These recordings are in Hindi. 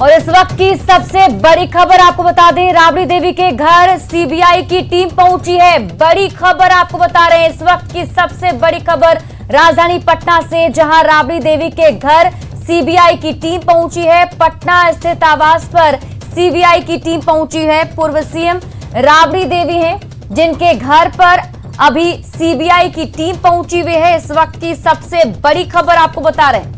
और इस वक्त की सबसे बड़ी खबर आपको बता दें, राबड़ी देवी के घर सीबीआई की टीम पहुंची है। बड़ी खबर आपको बता रहे हैं, इस वक्त की सबसे बड़ी खबर राजधानी पटना से, जहां राबड़ी देवी के घर सीबीआई की टीम पहुंची है। पटना स्थित आवास पर सीबीआई की टीम पहुंची है। पूर्व सीएम राबड़ी देवी हैं, जिनके घर पर अभी सीबीआई की टीम पहुंची हुई है। इस वक्त की सबसे बड़ी खबर आपको बता रहे हैं।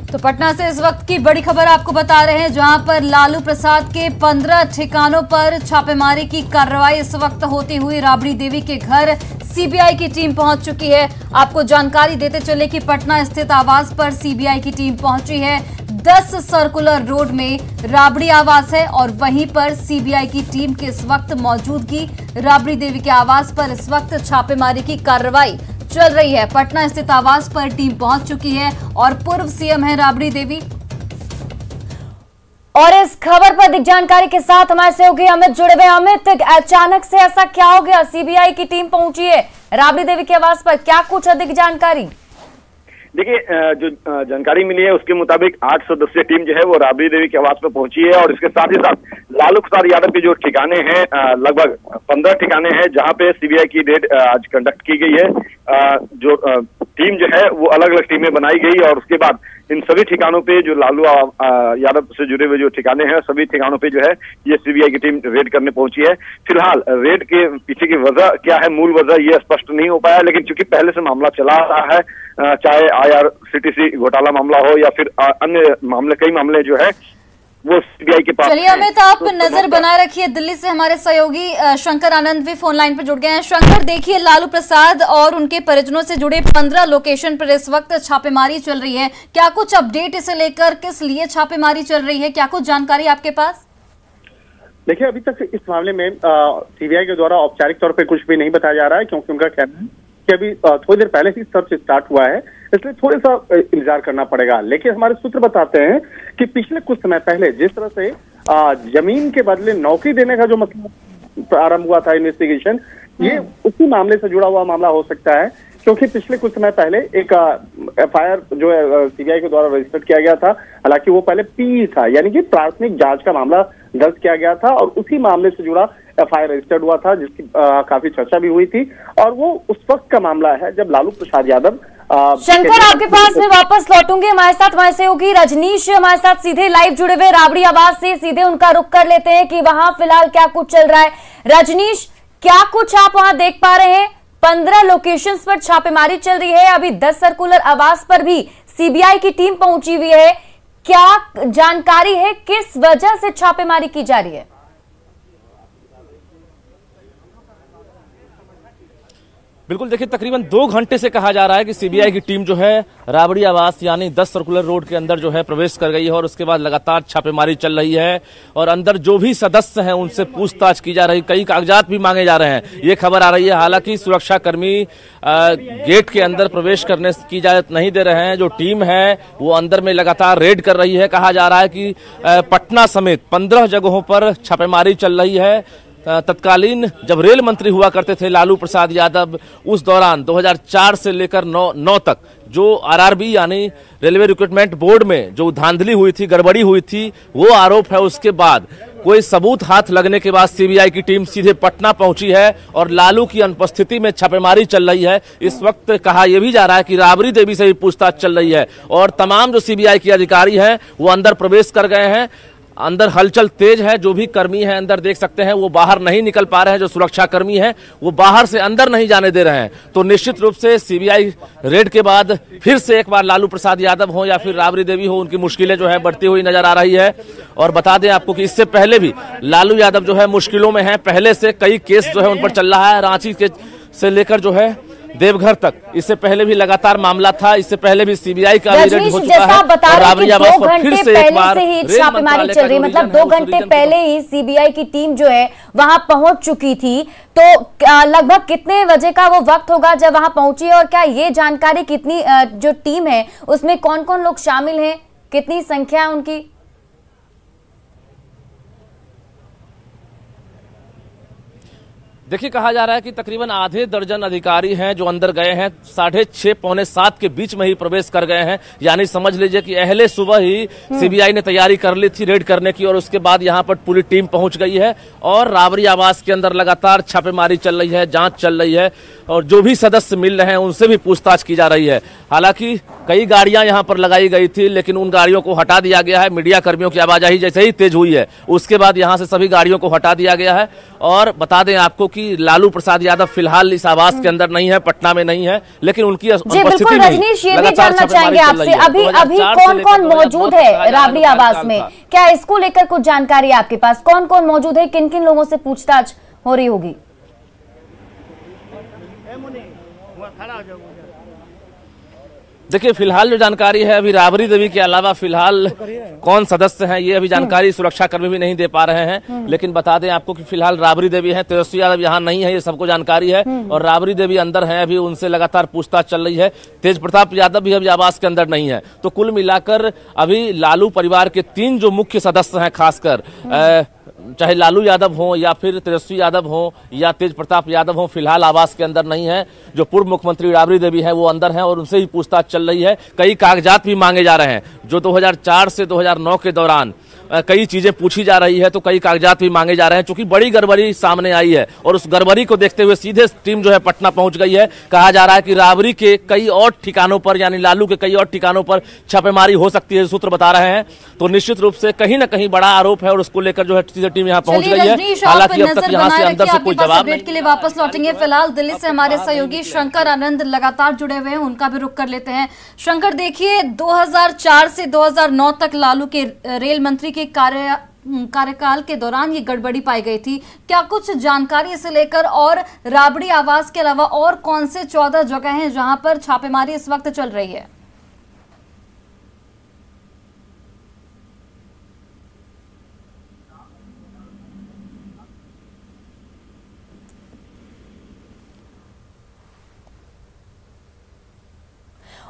तो पटना से इस वक्त की बड़ी खबर आपको बता रहे हैं, जहां पर लालू प्रसाद के 15 ठिकानों पर छापेमारी की कार्रवाई इस वक्त होती हुई राबड़ी देवी के घर सीबीआई की टीम पहुंच चुकी है। आपको जानकारी देते चले कि पटना स्थित आवास पर सीबीआई की टीम पहुंची है। 10 सर्कुलर रोड में राबड़ी आवास है और वहीं पर सीबीआई की टीम की इस वक्त मौजूदगी। राबड़ी देवी के आवास पर इस वक्त छापेमारी की कार्रवाई चल रही है। पटना स्थित आवास पर टीम पहुंच चुकी है और पूर्व सीएम है राबड़ी देवी। और इस खबर पर अधिक जानकारी के साथ हमारे सहयोगी अमित जुड़े हुए। अमित, अचानक से ऐसा क्या हो गया? सीबीआई की टीम पहुंची है राबड़ी देवी के आवास पर, क्या कुछ अधिक जानकारी? देखिए, जो जानकारी मिली है उसके मुताबिक 8 सदस्यीय टीम जो है वो राबड़ी देवी के आवास में पहुंची है और इसके साथ ही साथ लालू प्रसाद यादव के जो ठिकाने हैं, लगभग 15 ठिकाने हैं जहां पे सीबीआई की रेड आज कंडक्ट की गई है। जो टीम जो है वो अलग अलग टीमें बनाई गई और उसके बाद इन सभी ठिकानों पे जो लालू यादव से जुड़े हुए जो ठिकाने हैं, सभी ठिकानों पे जो है ये सीबीआई की टीम रेड करने पहुंची है। फिलहाल रेड के पीछे की वजह क्या है, मूल वजह ये स्पष्ट नहीं हो पाया, लेकिन चूंकि पहले से मामला चला आ रहा है, चाहे IRCTC घोटाला मामला हो या फिर अन्य मामले, कई मामले जो है वो सीबीआई के पास। चलिए अमित, आप नजर बनाए रखिए। दिल्ली से हमारे सहयोगी शंकर आनंद भी फोन लाइन पर जुड़ गए हैं। शंकर, देखिए लालू प्रसाद और उनके परिजनों से जुड़े 15 लोकेशन पर इस वक्त छापेमारी चल रही है। क्या कुछ अपडेट इसे लेकर, किस लिए छापेमारी चल रही है, क्या कुछ जानकारी आपके पास? देखिए, अभी तक इस मामले में सीबीआई के द्वारा औपचारिक तौर पर कुछ भी नहीं बताया जा रहा है, क्योंकि उनका कहना है कि अभी थोड़ी देर पहले ही सर्च स्टार्ट हुआ है, इसलिए थोड़ा सा इंतजार करना पड़ेगा। लेकिन हमारे सूत्र बताते हैं कि पिछले कुछ समय पहले जिस तरह से जमीन के बदले नौकरी देने का जो मतलब प्रारंभ हुआ था इन्वेस्टिगेशन, ये उसी मामले से जुड़ा हुआ मामला हो सकता है, क्योंकि पिछले कुछ समय पहले एक FIR जो है सीबीआई के द्वारा रजिस्टर किया गया था। हालांकि वो पहले PE था, यानी कि प्राथमिक जांच का मामला दर्ज किया गया था और उसी मामले से जुड़ा FIR रजिस्टर्ड हुआ था, जिसकी काफी चर्चा भी हुई थी। और वो उस वक्त का मामला है जब लालू प्रसाद यादव। शंकर, आपके पास में वापस लौटूंगी। हमारे साथ हमारे सहयोगी रजनीश हमारे साथ सीधे लाइव जुड़े हुए राबड़ी आवास से, सीधे उनका रुख कर लेते हैं कि वहां फिलहाल क्या कुछ चल रहा है। रजनीश, क्या कुछ आप वहां देख पा रहे हैं? 15 लोकेशंस पर छापेमारी चल रही है, अभी 10 सर्कुलर आवास पर भी सीबीआई की टीम पहुंची हुई है। क्या जानकारी है, किस वजह से छापेमारी की जा रही है? बिल्कुल, देखिए तकरीबन 2 घंटे से कहा जा रहा है कि सीबीआई की टीम जो है राबड़ी आवास यानी 10 सर्कुलर रोड के अंदर जो है प्रवेश कर गई है और उसके बाद लगातार छापेमारी चल रही है और अंदर जो भी सदस्य हैं उनसे पूछताछ की जा रही, कई कागजात भी मांगे जा रहे हैं, ये खबर आ रही है। हालांकि सुरक्षाकर्मी गेट के अंदर प्रवेश करने की इजाजत नहीं दे रहे हैं। जो टीम है वो अंदर में लगातार रेड कर रही है। कहा जा रहा है कि पटना समेत 15 जगहों पर छापेमारी चल रही है। तत्कालीन जब रेल मंत्री हुआ करते थे लालू प्रसाद यादव, उस दौरान 2004 से लेकर 9 तक जो RRB यानी रेलवे रिक्रूटमेंट बोर्ड में जो धांधली हुई थी, गड़बड़ी हुई थी, वो आरोप है। उसके बाद कोई सबूत हाथ लगने के बाद सीबीआई की टीम सीधे पटना पहुंची है और लालू की अनुपस्थिति में छापेमारी चल रही है। इस वक्त कहा यह भी जा रहा है कि राबड़ी देवी से भी पूछताछ चल रही है और तमाम जो सीबीआई के अधिकारी हैं वो अंदर प्रवेश कर गए हैं। अंदर हलचल तेज है। जो भी कर्मी हैं अंदर देख सकते हैं वो बाहर नहीं निकल पा रहे हैं। जो सुरक्षा कर्मी हैं वो बाहर से अंदर नहीं जाने दे रहे हैं। तो निश्चित रूप से सीबीआई रेड के बाद फिर से एक बार लालू प्रसाद यादव हो या फिर राबड़ी देवी हो, उनकी मुश्किलें जो है बढ़ती हुई नजर आ रही है। और बता दें आपको कि इससे पहले भी लालू यादव जो है मुश्किलों में है। पहले से कई केस जो है उन पर चल रहा है, रांची के से लेकर जो है देवघर तक। इससे पहले भी लगातार मामला था, इससे पहले भी सीबीआई का रेड हो चुका है और राबड़ी आवास पर फिर से एक बार छापेमारी चल रही है। मतलब 2 घंटे पहले ही सीबीआई की टीम जो है वहां पहुंच चुकी थी। तो लगभग कितने बजे का वो वक्त होगा जब वहां पहुंची और क्या ये जानकारी कितनी जो टीम है उसमें कौन कौन लोग शामिल हैं, कितनी संख्या है उनकी? देखिए, कहा जा रहा है कि तकरीबन आधे दर्जन अधिकारी हैं जो अंदर गए हैं, 6:30 पौने 7 के बीच में ही प्रवेश कर गए हैं। यानी समझ लीजिए कि अहले सुबह ही सीबीआई ने तैयारी कर ली थी रेड करने की, और उसके बाद यहां पर पूरी टीम पहुंच गई है और राबड़ी आवास के अंदर लगातार छापेमारी चल रही है, जांच चल रही है, और जो भी सदस्य मिल रहे हैं उनसे भी पूछताछ की जा रही है। हालांकि कई गाड़ियां यहां पर लगाई गई थी, लेकिन उन गाड़ियों को हटा दिया गया है। मीडिया कर्मियों की आवाजाही जैसे ही तेज हुई है, उसके बाद यहां से सभी गाड़ियों को हटा दिया गया है। और बता दें आपको कि लालू प्रसाद यादव फिलहाल इस आवास के अंदर नहीं है, पटना में नहीं है, लेकिन उनकी बिल्कुल रजनीश, ये भी जानना चाहेंगे आपसे, अभी कौन कौन मौजूद है राबड़ी आवास में? क्या इसको लेकर कुछ जानकारी है आपके पास? कौन कौन मौजूद है, किन किन लोगों से पूछताछ हो रही होगी? देखिए, फिलहाल जो जानकारी है, अभी राबड़ी देवी के अलावा फिलहाल कौन सदस्य हैं ये अभी जानकारी सुरक्षा कर्मी भी नहीं दे पा रहे हैं। लेकिन बता दें आपको कि फिलहाल राबड़ी देवी हैं, तेजस्वी यादव यहाँ नहीं है, ये सबको जानकारी है। और राबड़ी देवी अंदर हैं, अभी उनसे लगातार पूछताछ चल रही है। तेज प्रताप यादव भी अभी आवास के अंदर नहीं है। तो कुल मिलाकर अभी लालू परिवार के 3 जो मुख्य सदस्य हैं, खासकर चाहे लालू यादव हो या फिर तेजस्वी यादव हो या तेज प्रताप यादव हो, फिलहाल आवास के अंदर नहीं है। जो पूर्व मुख्यमंत्री राबड़ी देवी है वो अंदर हैं और उनसे ही पूछताछ चल रही है। कई कागजात भी मांगे जा रहे हैं, जो 2004 से 2009 के दौरान कई चीजें पूछी जा रही है, तो कई कागजात भी मांगे जा रहे हैं। चूंकि बड़ी गड़बड़ी सामने आई है और उस गड़बड़ी को देखते हुए सीधे टीम जो है पटना पहुंच गई है। कहा जा रहा है कि राबड़ी के कई और ठिकानों पर, यानी लालू के कई और ठिकानों पर छापेमारी हो सकती है, सूत्र बता रहे हैं। तो निश्चित रूप से कहीं ना कहीं बड़ा आरोप है और उसको लेकर जो है सीधे टीम यहाँ पहुंच गई है। हालांकि अब तक यहाँ से अंदर से कोई जवाब नहीं। के लिए वापस लौटेंगे। फिलहाल दिल्ली से हमारे सहयोगी शंकर आनंद लगातार जुड़े हुए हैं, उनका भी रुख कर लेते हैं। शंकर, देखिए 2004 से 2009 तक लालू के रेल मंत्री के कार्यकाल के दौरान ये गड़बड़ी पाई गई थी। क्या कुछ जानकारी इसे लेकर, और राबड़ी आवास के अलावा और कौन से 14 जगह हैं जहां पर छापेमारी इस वक्त चल रही है?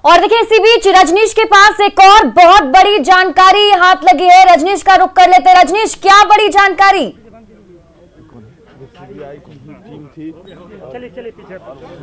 और देखिए, इसी बीच रजनीश के पास एक और बहुत बड़ी जानकारी हाथ लगी है। रजनीश का रुख कर लेते हैं। रजनीश, क्या बड़ी जानकारी?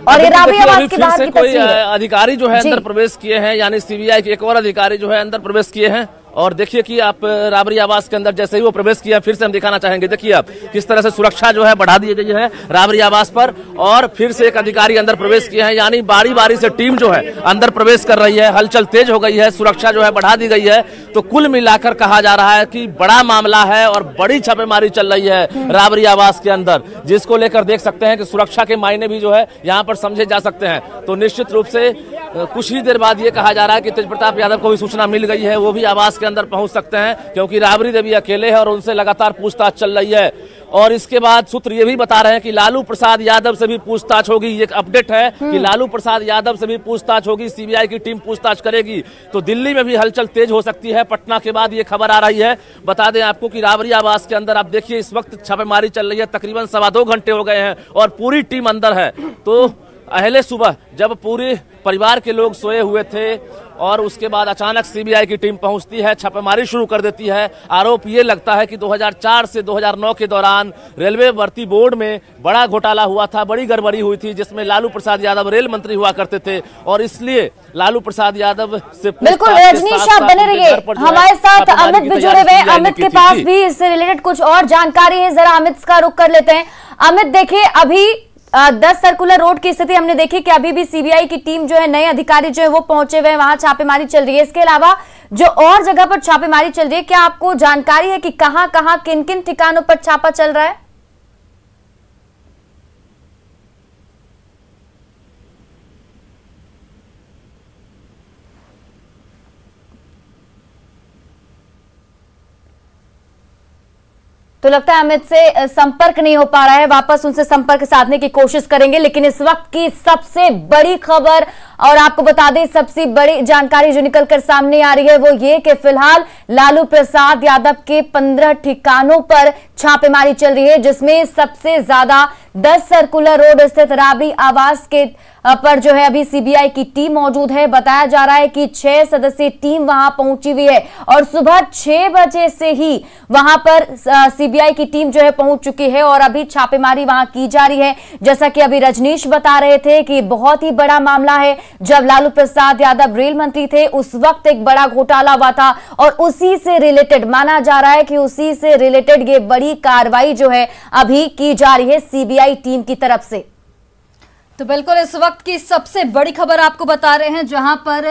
और ये राबड़ी आवास के बाहर की कोई अधिकारी जो है अंदर प्रवेश किए हैं, यानी सीबीआई के एक और अधिकारी जो है अंदर प्रवेश किए हैं। और देखिए कि आप राबड़ी आवास के अंदर जैसे ही वो प्रवेश किया, फिर से हम दिखाना चाहेंगे। देखिए आप किस तरह से सुरक्षा जो है बढ़ा दी गई है राबड़ी आवास पर, और फिर से एक अधिकारी अंदर प्रवेश किए हैं। यानी बारी बारी से टीम जो है अंदर प्रवेश कर रही है, हलचल तेज हो गई है, सुरक्षा जो है बढ़ा दी गई है। तो कुल मिलाकर कहा जा रहा है कि बड़ा मामला है और बड़ी छापेमारी चल रही है राबड़ी आवास के अंदर, जिसको लेकर देख सकते हैं कि सुरक्षा के मायने भी जो है यहाँ पर समझे जा सकते हैं। तो निश्चित रूप से कुछ ही देर बाद ये कहा जा रहा है कि तेज प्रताप यादव को भी सूचना मिल गई है, वो भी आवास के अंदर पहुंच सकते हैं, क्योंकि राबड़ी देवी अकेले है और उनसे लगातार पूछताछ चल रही है। और इसके बाद सूत्र ये भी बता रहे हैं कि लालू प्रसाद यादव से भी पूछताछ होगी। एक अपडेट है कि लालू प्रसाद यादव से भी पूछताछ होगी, सीबीआई की टीम पूछताछ करेगी। तो दिल्ली में भी हलचल तेज हो सकती है। पटना के बाद ये खबर आ रही है। बता दें आपको कि राबड़ी आवास के अंदर आप देखिए इस वक्त छापेमारी चल रही है, तकरीबन 2.25 घंटे हो गए हैं और पूरी टीम अंदर है। तो अहले सुबह जब पूरे परिवार के लोग सोए हुए थे और उसके बाद अचानक सीबीआई की टीम पहुंचती है, छापेमारी शुरू कर देती है। आरोप ये लगता है कि 2004 से 2009 के दौरान रेलवे भर्ती बोर्ड में बड़ा घोटाला हुआ था, बड़ी गड़बड़ी हुई थी, जिसमें लालू प्रसाद यादव रेल मंत्री हुआ करते थे और इसलिए लालू प्रसाद यादव से बिल्कुल रजनीश आप बने रहिए हमारे साथ। अमित भी जुड़े हुए हैं, अमित के पास भी इससे रिलेटेड कुछ और जानकारी है, जरा अमित का रुख कर लेते हैं। अमित, देखिए अभी 10 सर्कुलर रोड की स्थिति हमने देखी कि अभी भी सीबीआई की टीम जो है, नए अधिकारी जो है वो पहुंचे हुए हैं, वहां छापेमारी चल रही है। इसके अलावा जो और जगह पर छापेमारी चल रही है, क्या आपको जानकारी है कि कहां कहां किन किन ठिकानों पर छापा चल रहा है? तो लगता है अमित से संपर्क नहीं हो पा रहा है, वापस उनसे संपर्क साधने की कोशिश करेंगे। लेकिन इस वक्त की सबसे बड़ी खबर और आपको बता दें सबसे बड़ी जानकारी जो निकलकर सामने आ रही है वो ये कि फिलहाल लालू प्रसाद यादव के 15 ठिकानों पर छापेमारी चल रही है, जिसमें सबसे ज्यादा 10 सर्कुलर रोड स्थित राबड़ी आवास के पर जो है अभी सीबीआई की टीम मौजूद है। बताया जा रहा है कि 6 सदस्यीय टीम वहां पहुंची हुई है और सुबह 6 बजे से ही वहां पर सीबीआई की टीम जो है पहुंच चुकी है और अभी छापेमारी वहां की जा रही है। जैसा कि अभी रजनीश बता रहे थे कि बहुत ही बड़ा मामला है, जब लालू प्रसाद यादव रेल मंत्री थे उस वक्त एक बड़ा घोटाला हुआ था और उसी से रिलेटेड माना जा रहा है कि उसी से रिलेटेड ये बड़ी कार्रवाई जो है अभी की जा रही है सीबीआई टीम की तरफ से। तो बिल्कुल इस वक्त की सबसे बड़ी खबर आपको बता रहे हैं, जहां पर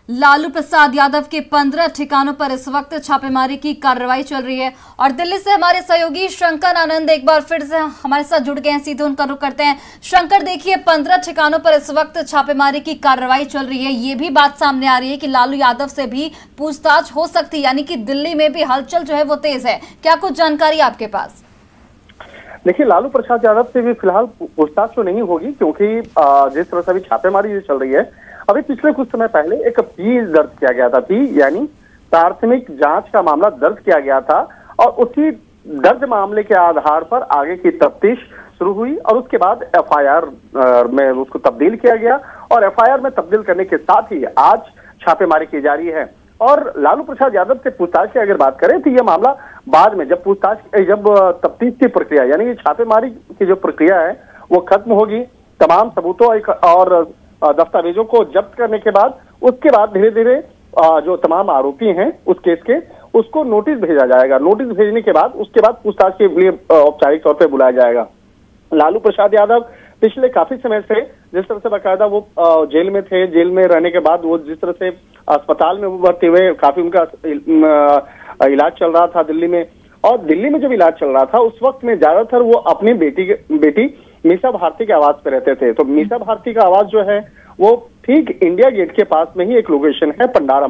लालू प्रसाद यादव के 15 ठिकानों पर इस वक्त छापेमारी की कार्रवाई चल रही है। और दिल्ली से हमारे सहयोगी शंकर आनंद एक बार फिर से हमारे साथ जुड़ गए हैं, सीधे उनका रुख करते हैं। शंकर, देखिए 15 ठिकानों पर इस वक्त छापेमारी की कार्रवाई चल रही है, ये भी बात सामने आ रही है कि लालू यादव से भी पूछताछ हो सकती है, यानी कि दिल्ली में भी हलचल जो है वो तेज है। क्या कुछ जानकारी आपके पास? देखिए, लालू प्रसाद यादव से भी फिलहाल पूछताछ तो नहीं होगी, क्योंकि जिस तरह से अभी छापेमारी जो चल रही है, अभी पिछले कुछ समय पहले एक पी दर्ज किया गया था, पी यानी प्राथमिक जांच का मामला दर्ज किया गया था और उसी दर्ज मामले के आधार पर आगे की तफ्तीश शुरू हुई और उसके बाद एफआईआर में उसको तब्दील किया गया और एफआईआर में तब्दील करने के साथ ही आज छापेमारी की जा रही है। और लालू प्रसाद यादव से पूछताछ की अगर बात करें तो यह मामला बाद में जब तफ्तीश की प्रक्रिया यानी कि छापेमारी की जो प्रक्रिया है वो खत्म होगी, तमाम सबूतों और दस्तावेजों को जब्त करने के बाद उसके बाद धीरे धीरे जो तमाम आरोपी हैं उस केस के उसको नोटिस भेजा जाएगा। नोटिस भेजने के बाद उसके बाद पूछताछ के लिए औपचारिक तौर पर बुलाया जाएगा। लालू प्रसाद यादव पिछले काफी समय से जिस तरह से बाकायदा वो जेल में थे, जेल में रहने के बाद वो जिस तरह से अस्पताल में वो भर्ती हुए, काफी उनका इलाज चल रहा था दिल्ली में, और दिल्ली में जब इलाज चल रहा था उस वक्त में ज्यादातर वो अपनी बेटी मीसा भारती के आवास पे रहते थे। तो मीसा भारती का आवास जो है वो ठीक इंडिया गेट के पास में ही एक लोकेशन है, पंडारा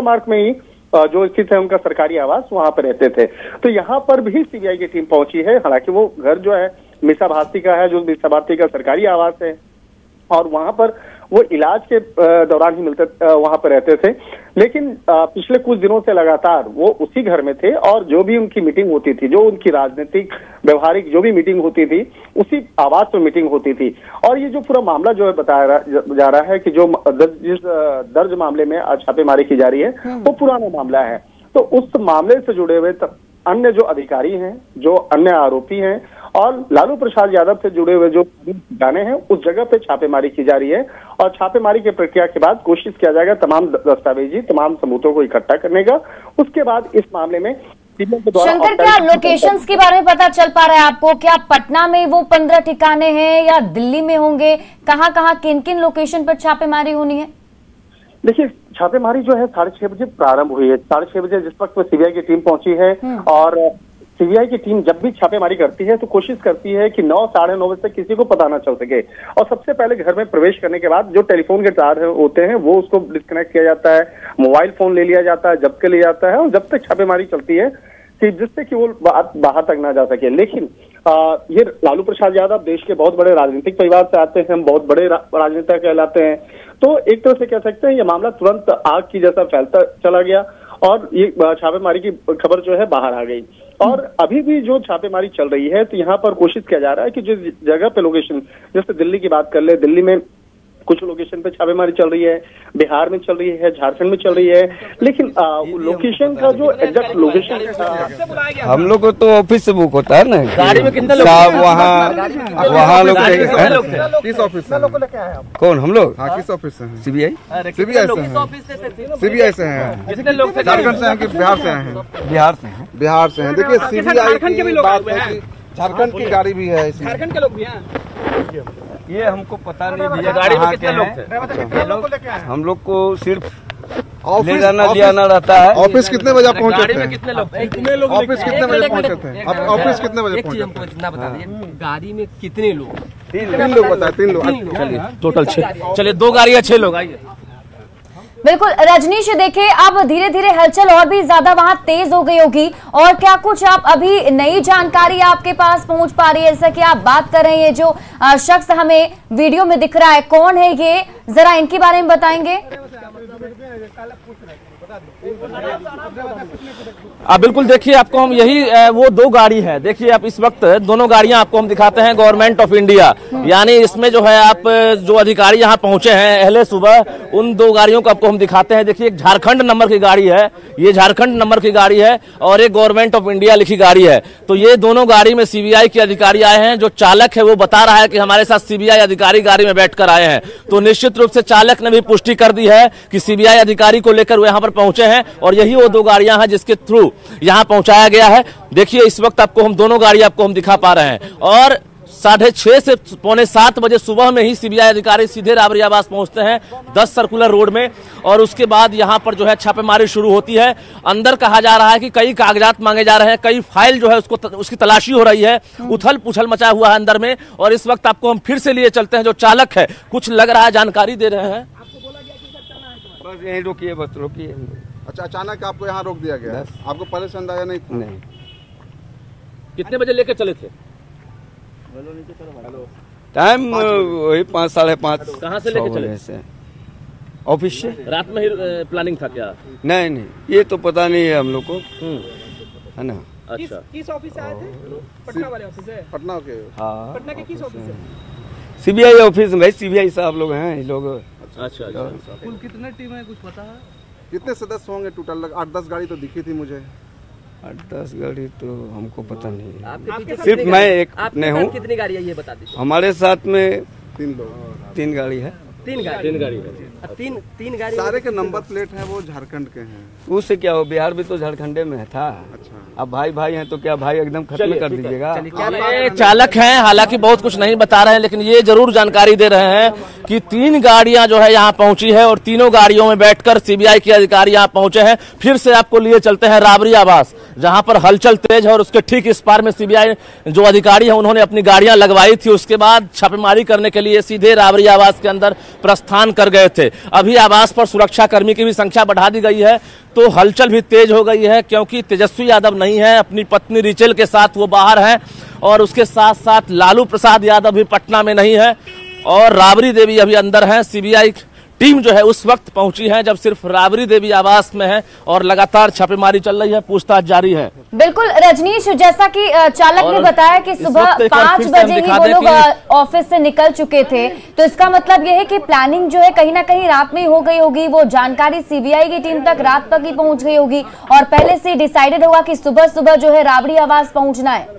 मार्ग में ही जो स्थित है उनका सरकारी आवास, वहां पर रहते थे। तो यहाँ पर भी सीबीआई की टीम पहुंची है। हालांकि वो घर जो है मीसा भारती का है, जो मीसा भारती का सरकारी आवास है, और वहां पर वो इलाज के दौरान ही वहां पर रहते थे। लेकिन पिछले कुछ दिनों से लगातार वो उसी घर में थे और जो भी उनकी मीटिंग होती थी, जो उनकी राजनीतिक व्यवहारिक जो भी मीटिंग होती थी, उसी आवास में मीटिंग होती थी। और ये जो पूरा मामला जो है बताया जा रहा है कि जो जिस दर्ज मामले में आज छापेमारी की जा रही है वो पुराना मामला है। तो उस मामले से जुड़े हुए अन्य जो अधिकारी हैं, जो अन्य आरोपी हैं और लालू प्रसाद यादव से जुड़े हुए जो ठिकाने हैं उस जगह पे छापेमारी की जा रही है और छापेमारी की प्रक्रिया के बाद कोशिश किया जाएगा तमाम दस्तावेजी, तमाम सबूतों को इकट्ठा करने का। उसके बाद इस मामले में शंकर, क्या लोकेशंस के बारे में पता चल पा रहा है आपको? क्या पटना में वो 15 ठिकाने हैं या दिल्ली में होंगे? कहाँ किन किन लोकेशन पर छापेमारी होनी है? देखिए, छापेमारी जो है 6:30 बजे प्रारंभ हुई है। 6:30 बजे जिस वक्त सीबीआई की टीम पहुंची है और सीबीआई की टीम जब भी छापेमारी करती है तो कोशिश करती है कि 9, साढ़े 9 बजे तक किसी को पता ना चल सके। और सबसे पहले घर में प्रवेश करने के बाद जो टेलीफोन के तार होते हैं वो उसको डिस्कनेक्ट किया जाता है, मोबाइल फोन ले लिया जाता है, जब्त कर लिया जाता है और जब तक छापेमारी चलती है कि जिससे कि वो बात बाहर तक ना जा सके। लेकिन ये लालू प्रसाद यादव देश के बहुत बड़े राजनीतिक परिवार से आते हैं, हम बहुत बड़े राजनेता कहलाते हैं। तो एक तरह से कह सकते हैं ये मामला तुरंत आग की जैसा फैलता चला गया और ये छापेमारी की खबर जो है बाहर आ गई। और अभी भी जो छापेमारी चल रही है तो यहाँ पर कोशिश किया जा रहा है कि जिस जगह पे लोकेशन, जैसे दिल्ली की बात कर ले, दिल्ली में कुछ लोकेशन पे छापेमारी चल रही है, बिहार में चल रही है, झारखंड में चल रही है, लेकिन लोकेशन का जो एग्जैक्ट लोकेशन हम लोग को तो ऑफिस से बुक होता है ना। गाड़ी में कितने लोग वहाँ लोग किस ऑफिस से लेके आए आप? कौन? हम लोग किस ऑफिस से? सीबीआई से हैं। कितने लोग थे? झारखंड से हैं कि बिहार से हैं? बिहार से हैं। देखिए, सीबीआई की बात है कि झारखंड की गाड़ी भी है, झारखंड के लोग भी हैं। ये हमको पता नहीं भैया। गाड़ी में कितने लोग थे? हम लोग को सिर्फ ले जाना ले आना रहता है। ऑफिस कितने बजे पहुंचे गाड़ी थे? में कितने लोग थे? ऑफिस कितने बजे पहुंचे थे? आप ऑफिस कितने बजे पहुंचे हमको इतना बता दीजिए, गाड़ी में कितने लोग? 3 लोग बताए। 3 लोग टोटल 6। चलिए 2 गाड़ियां 6 लोग। आइए बिल्कुल रजनीश, देखिए अब धीरे धीरे हलचल और भी ज्यादा वहां तेज हो गई होगी, और क्या कुछ आप अभी नई जानकारी आपके पास पहुंच पा रही है? जैसा कि आप बात कर रहे हैं, ये जो शख्स हमें वीडियो में दिख रहा है, कौन है ये? जरा इनके बारे में बताएंगे। बिल्कुल, देखिए आपको हम यही वो दो गाड़ी है, देखिए आप इस वक्त दोनों गाड़ियां आपको हम दिखाते हैं गवर्नमेंट ऑफ इंडिया, यानी इसमें जो है आप जो अधिकारी यहां पहुंचे हैं अहले सुबह, उन दो गाड़ियों को आपको हम दिखाते हैं। देखिए एक झारखंड नंबर की गाड़ी है, ये झारखंड नंबर की गाड़ी है, और एक गवर्नमेंट ऑफ इंडिया लिखी गाड़ी है। तो ये दोनों गाड़ी में सीबीआई के अधिकारी आए हैं। जो चालक है वो बता रहा है कि हमारे साथ सीबीआई अधिकारी गाड़ी में बैठकर आए हैं। तो निश्चित रूप से चालक ने भी पुष्टि कर दी है कि सीबीआई अधिकारी को लेकर वो यहाँ पर पहुंचे हैं, और यही वो दो गाड़ियां हैं जिसके थ्रू यहां पहुंचाया गया है। देखिए इस वक्त आपको हम दोनों गाड़ी आपको हम दिखा पा रहे हैं, और 6:30 से 6:45 बजे सुबह में ही सीबीआई अधिकारी सीधे राबड़ी आवास पहुंचते हैं 10 सर्कुलर रोड में, और उसके बाद यहां पर जो है छापेमारी शुरू होती है। अंदर कहा जा रहा है कि कई कागजात मांगे जा रहे हैं, कई फाइल जो है उसकी तलाशी हो रही है, उथल पुथल मचा हुआ है अंदर में। और इस वक्त आपको हम फिर से लिए चलते हैं, जो चालक है कुछ लग रहा है जानकारी दे रहे हैं। बस यहीं रोकिए, बस रोकिए। अच्छा, अचानक आपको यहाँ रोक दिया गया, आपको पहले से अंदाजा नहीं था? नहीं। कितने बजे लेकर चले थे? टाइम वही 5 साढ़े 5। कहाँ से लेके चले? से ऑफिस से। रात में ही प्लानिंग था क्या? नहीं नहीं, ये तो पता नहीं है हम लोग को, है ना। अच्छा, किस ऑफिस से आए थे? पटना वाले ऑफिस से? पटना के? हाँ, पटना के किस ऑफिस से? सीबीआई ऑफिस में। भाई सीबीआई साहब लोग हैं ये लोग। अच्छा। कुल कितने टीम है, कुछ पता है? कितने सदस्य होंगे टोटल? 8-10 गाड़ी तो दिखी थी मुझे। 8-10 गाड़ी तो हमको पता नहीं है, आपके सिर्फ मैं एक अपने हूँ। कितनी गाड़ी है ये बता दीजिए। हमारे साथ में 3 लोग। 3 गाड़ी है। 3 गाड़ी है। तीन गाड़ी। सारे के नंबर प्लेट हैं वो झारखंड के हैं। उससे क्या हो, बिहार भी तो झारखंडे में था। अच्छा, अब भाई भाई हैं तो क्या भाई एकदम खत्म कर दीजिएगा? ये चालक हैं, हालांकि बहुत कुछ नहीं बता रहे हैं, लेकिन ये जरूर जानकारी दे रहे हैं कि 3 गाड़ियां जो है यहाँ पहुंची है, और तीनों गाड़ियों में बैठकर सीबीआई के अधिकारी यहाँ पहुंचे हैं। फिर से आपको लिए चलते हैं राबड़ी आवास, जहां पर हलचल तेज है, और उसके ठीक इस पार में सीबीआई जो अधिकारी है उन्होंने अपनी गाड़ियां लगवाई थी। उसके बाद छापेमारी करने के लिए सीधे राबड़ी आवास के अंदर प्रस्थान कर गए थे। अभी आवास पर सुरक्षा कर्मी की भी संख्या बढ़ा दी गई है, तो हलचल भी तेज हो गई है, क्योंकि तेजस्वी यादव नहीं है, अपनी पत्नी रिचल के साथ वो बाहर हैं, और उसके साथ साथ लालू प्रसाद यादव भी पटना में नहीं है, और राबड़ी देवी अभी अंदर हैं। सीबीआई टीम जो है उस वक्त पहुंची है जब सिर्फ राबड़ी देवी आवास में है, और लगातार छापेमारी चल रही है, पूछताछ जारी है। बिल्कुल रजनीश, जैसा कि चालक ने बताया कि सुबह 5 बजे ही वो लोग ऑफिस से निकल चुके थे, तो इसका मतलब ये है कि प्लानिंग जो है कहीं ना कहीं रात में ही हो गई होगी। वो जानकारी सीबीआई की टीम तक रात तक ही पहुंच गई होगी, और पहले से डिसाइडेड होगा कि सुबह सुबह जो है राबड़ी आवास पहुंचना है।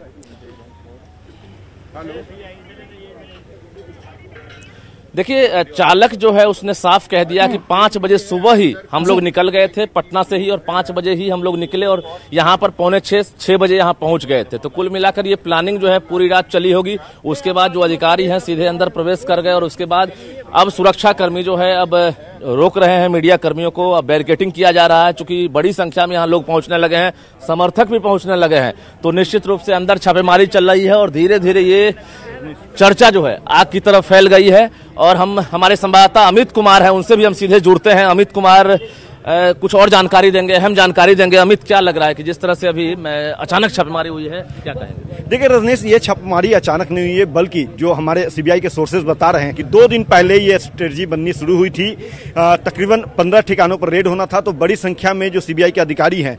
देखिए चालक जो है उसने साफ कह दिया कि 5 बजे सुबह ही हम लोग निकल गए थे पटना से ही, और 5 बजे ही हम लोग निकले, और यहाँ पर 5:45-6 बजे यहाँ पहुँच गए थे। तो कुल मिलाकर ये प्लानिंग जो है पूरी रात चली होगी। उसके बाद जो अधिकारी हैं सीधे अंदर प्रवेश कर गए, और उसके बाद अब सुरक्षा कर्मी जो है अब रोक रहे हैं मीडिया कर्मियों को। अब बैरिकेडिंग किया जा रहा है, चूंकि बड़ी संख्या में यहाँ लोग पहुंचने लगे हैं, समर्थक भी पहुंचने लगे हैं, तो निश्चित रूप से अंदर छापेमारी चल रही है, और धीरे धीरे ये चर्चा जो है आग की तरफ फैल गई है। और हम हमारे संवाददाता अमित कुमार हैं, उनसे भी हम सीधे जुड़ते हैं। अमित कुमार कुछ और जानकारी देंगे, अहम जानकारी देंगे। अमित, क्या लग रहा है कि जिस तरह से अभी अचानक छापेमारी हुई है, क्या कहेंगे? देखिए रजनीश, ये छापेमारी अचानक नहीं हुई है, बल्कि जो हमारे सीबीआई के सोर्सेज बता रहे हैं कि 2 दिन पहले ये स्ट्रेटजी बननी शुरू हुई थी। तकरीबन 15 ठिकानों पर रेड होना था, तो बड़ी संख्या में जो सीबीआई के अधिकारी हैं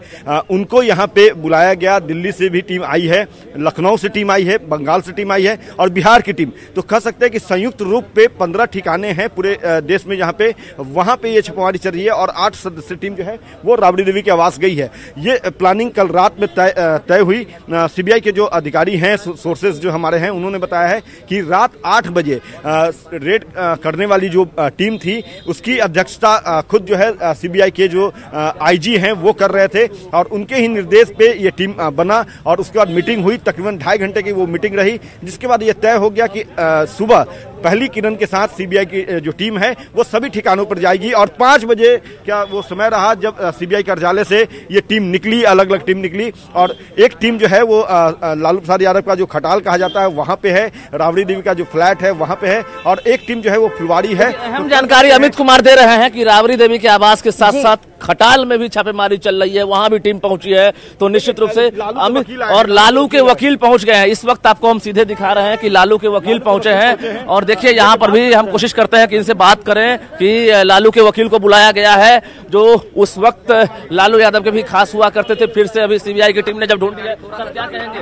उनको यहाँ पे बुलाया गया। दिल्ली से भी टीम आई है, लखनऊ से टीम आई है, बंगाल से टीम आई है, और बिहार की टीम। तो कह सकते हैं कि संयुक्त रूप पे 15 ठिकाने हैं पूरे देश में जहाँ पे, वहाँ पे ये छापेमारी चल रही है, और 8 सदस्य टीम जो है वो राबड़ी देवी के आवास गई है। ये प्लानिंग कल रात में तय हुई। सीबीआई के जो अधिकारी हैं, सोर्सेज जो हमारे हैं, उन्होंने बताया है कि रात 8 बजे रेड करने वाली जो टीम थी उसकी अध्यक्षता खुद जो है सीबीआई के जो आईजी हैं वो कर रहे थे, और उनके ही निर्देश पे ये टीम बना, और उसके बाद मीटिंग हुई। तकरीबन 2.5 घंटे की वो मीटिंग रही, जिसके बाद ये तय हो गया कि सुबह पहली किरण के साथ सीबीआई की जो टीम है वो सभी ठिकानों पर जाएगी। और 5 बजे क्या वो समय रहा जब सीबीआई कार्यालय से ये टीम निकली, अलग अलग टीम निकली, और एक टीम जो है वो लालू प्रसाद यादव का जो खटाल कहा जाता है वहां पे है, राबड़ी देवी का जो फ्लैट है वहां पे है, और एक टीम जो है वो फुलवारी है। अहम जानकारी अमित कुमार दे रहे हैं कि राबड़ी देवी के आवास के साथ साथ खटाल में भी छापेमारी चल रही है, वहां भी टीम पहुंची है। तो निश्चित रूप से अमित और लालू के वकील पहुंच गए हैं। इस वक्त आपको हम सीधे दिखा रहे हैं कि लालू के वकील पहुंचे हैं और देखिए यहाँ पर भी हम कोशिश करते हैं कि इनसे बात करें कि लालू के वकील को बुलाया गया है, जो उस वक्त लालू यादव के भी खास हुआ करते थे। फिर से अभी सीबीआई की टीम ने जब ढूंढ लिया, सर क्या कहेंगे?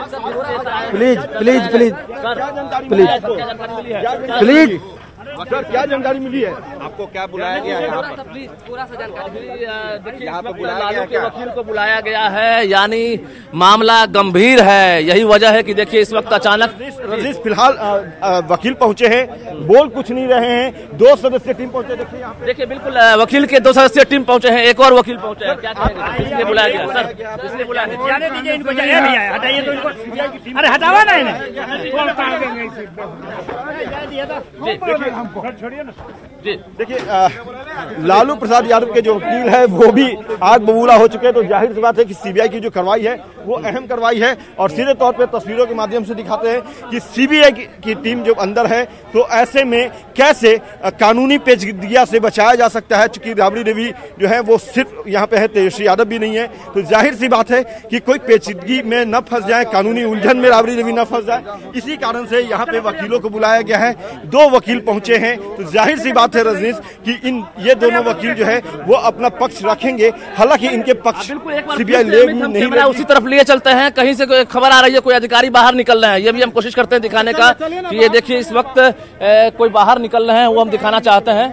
Please please please please please sir क्या जानकारी मिली है आपको? क्या बुलाया गया है? पूरा सा जानकारी देखिए, लालू के वकील को बुलाया गया है, यानी मामला गंभीर है। यही वजह है कि देखिए इस वक्त अचानक रजनीश फिलहाल वकील पहुंचे हैं, बोल कुछ नहीं रहे हैं। 2 सदस्यीय टीम पहुंचे, देखिए यहाँ पे। देखिए बिल्कुल वकील के 2 सदस्यीय टीम पहुंचे हैं, एक और वकील पहुंचे हैं। क्या कहेंगे? इसलिए बुलाया गया सर, इसलिए बुलाया गया। जाने दीजिए इनको, हटाइए तो इनको, अरे हटावा ना इन्हें। जी देखिए, लालू प्रसाद यादव के जो वकील है वो भी आग बबूला हो चुके हैं। तो जाहिर सी बात है कि सीबीआई की जो कार्रवाई है वो अहम कार्रवाई है और सीधे तौर पे तस्वीरों के माध्यम से दिखाते हैं कि सीबीआई की टीम जो अंदर है, तो ऐसे में कैसे कानूनी पेचीदगियां से बचाया जा सकता है। चूंकि राबड़ी देवी जो है वो सिर्फ यहाँ पे है, तेजस्वी यादव भी नहीं है, तो जाहिर सी बात है कि कोई पेचीदगी में न फंस जाए, कानूनी उलझन में राबड़ी देवी न फंस जाए। इसी कारण से यहाँ पे वकीलों को बुलाया गया है। 2 वकील पहुंचे हैं, तो जाहिर सी बात है रजनीश कि ये दोनों वकील जो है वो अपना पक्ष रखेंगे। हालांकि इनके पक्ष सीबीआई ले नहीं, उसी तरफ लिए चलते हैं। कहीं से कोई खबर आ रही है, कोई अधिकारी बाहर निकल रहे हैं, ये भी हम कोशिश करते हैं दिखाने का कि ये देखिए इस वक्त कोई बाहर निकल रहे हैं, वो हम दिखाना चाहते हैं।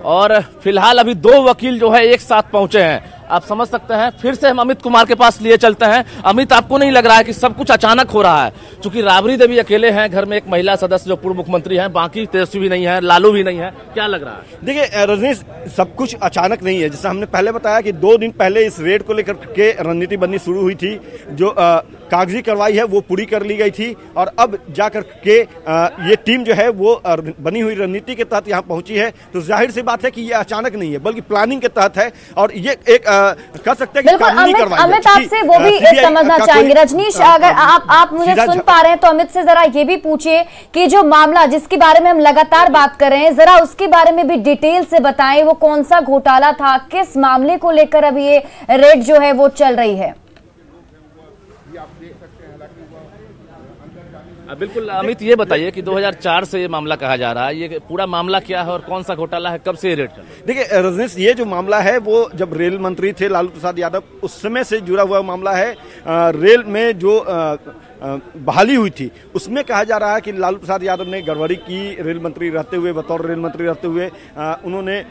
और फिलहाल अभी 2 वकील जो है एक साथ पहुंचे हैं, आप समझ सकते हैं। फिर से हम अमित कुमार के पास लिए चलते हैं। अमित, आपको नहीं लग रहा है कि सब कुछ अचानक हो रहा है? क्योंकि राबड़ी देवी अकेले हैं, घर में एक महिला सदस्य जो पूर्व मुख्यमंत्री हैं, बाकी तेजस्वी भी नहीं है, लालू भी नहीं है, क्या लग रहा है? देखिए रजनीश, सब कुछ अचानक नहीं है। जैसा हमने पहले बताया कि 2 दिन पहले इस रेड को लेकर के रणनीति बननी शुरू हुई थी। जो कागजी कार्रवाई है वो पूरी कर ली गई थी और अब जाकर के ये टीम जो है वो बनी हुई रणनीति के तहत यहाँ पहुंची है। तो जाहिर सी बात है कि ये अचानक नहीं है, बल्कि प्लानिंग के तहत है और ये एक कह सकते हैं कि कानूनी कार्रवाई है। अमित, आपसे वो भी समझना चाहेंगे। रजनीश, अगर आप मुझे सुन पा रहे हैं तो अमित से जरा ये भी पूछिए कि जो मामला जिसके बारे में हम लगातार बात कर रहे हैं, जरा उसके बारे में भी डिटेल से बताएं। वो कौन सा घोटाला था, किस मामले को लेकर अब ये रेड जो है वो चल रही है? बिल्कुल अमित, ये बताइए कि 2004 से ये मामला कहा जा रहा है, ये पूरा मामला क्या है और कौन सा घोटाला है, कब से ये रेड चल रहा है? देखिए रजनीश, ये जो मामला है वो जब रेल मंत्री थे लालू प्रसाद यादव, उस समय से जुड़ा हुआ मामला है। रेल में जो बहाली हुई थी उसमें कहा जा रहा है कि लालू प्रसाद यादव ने गड़बड़ी की। रेल मंत्री रहते हुए, बतौर रेल मंत्री रहते हुए उन्होंने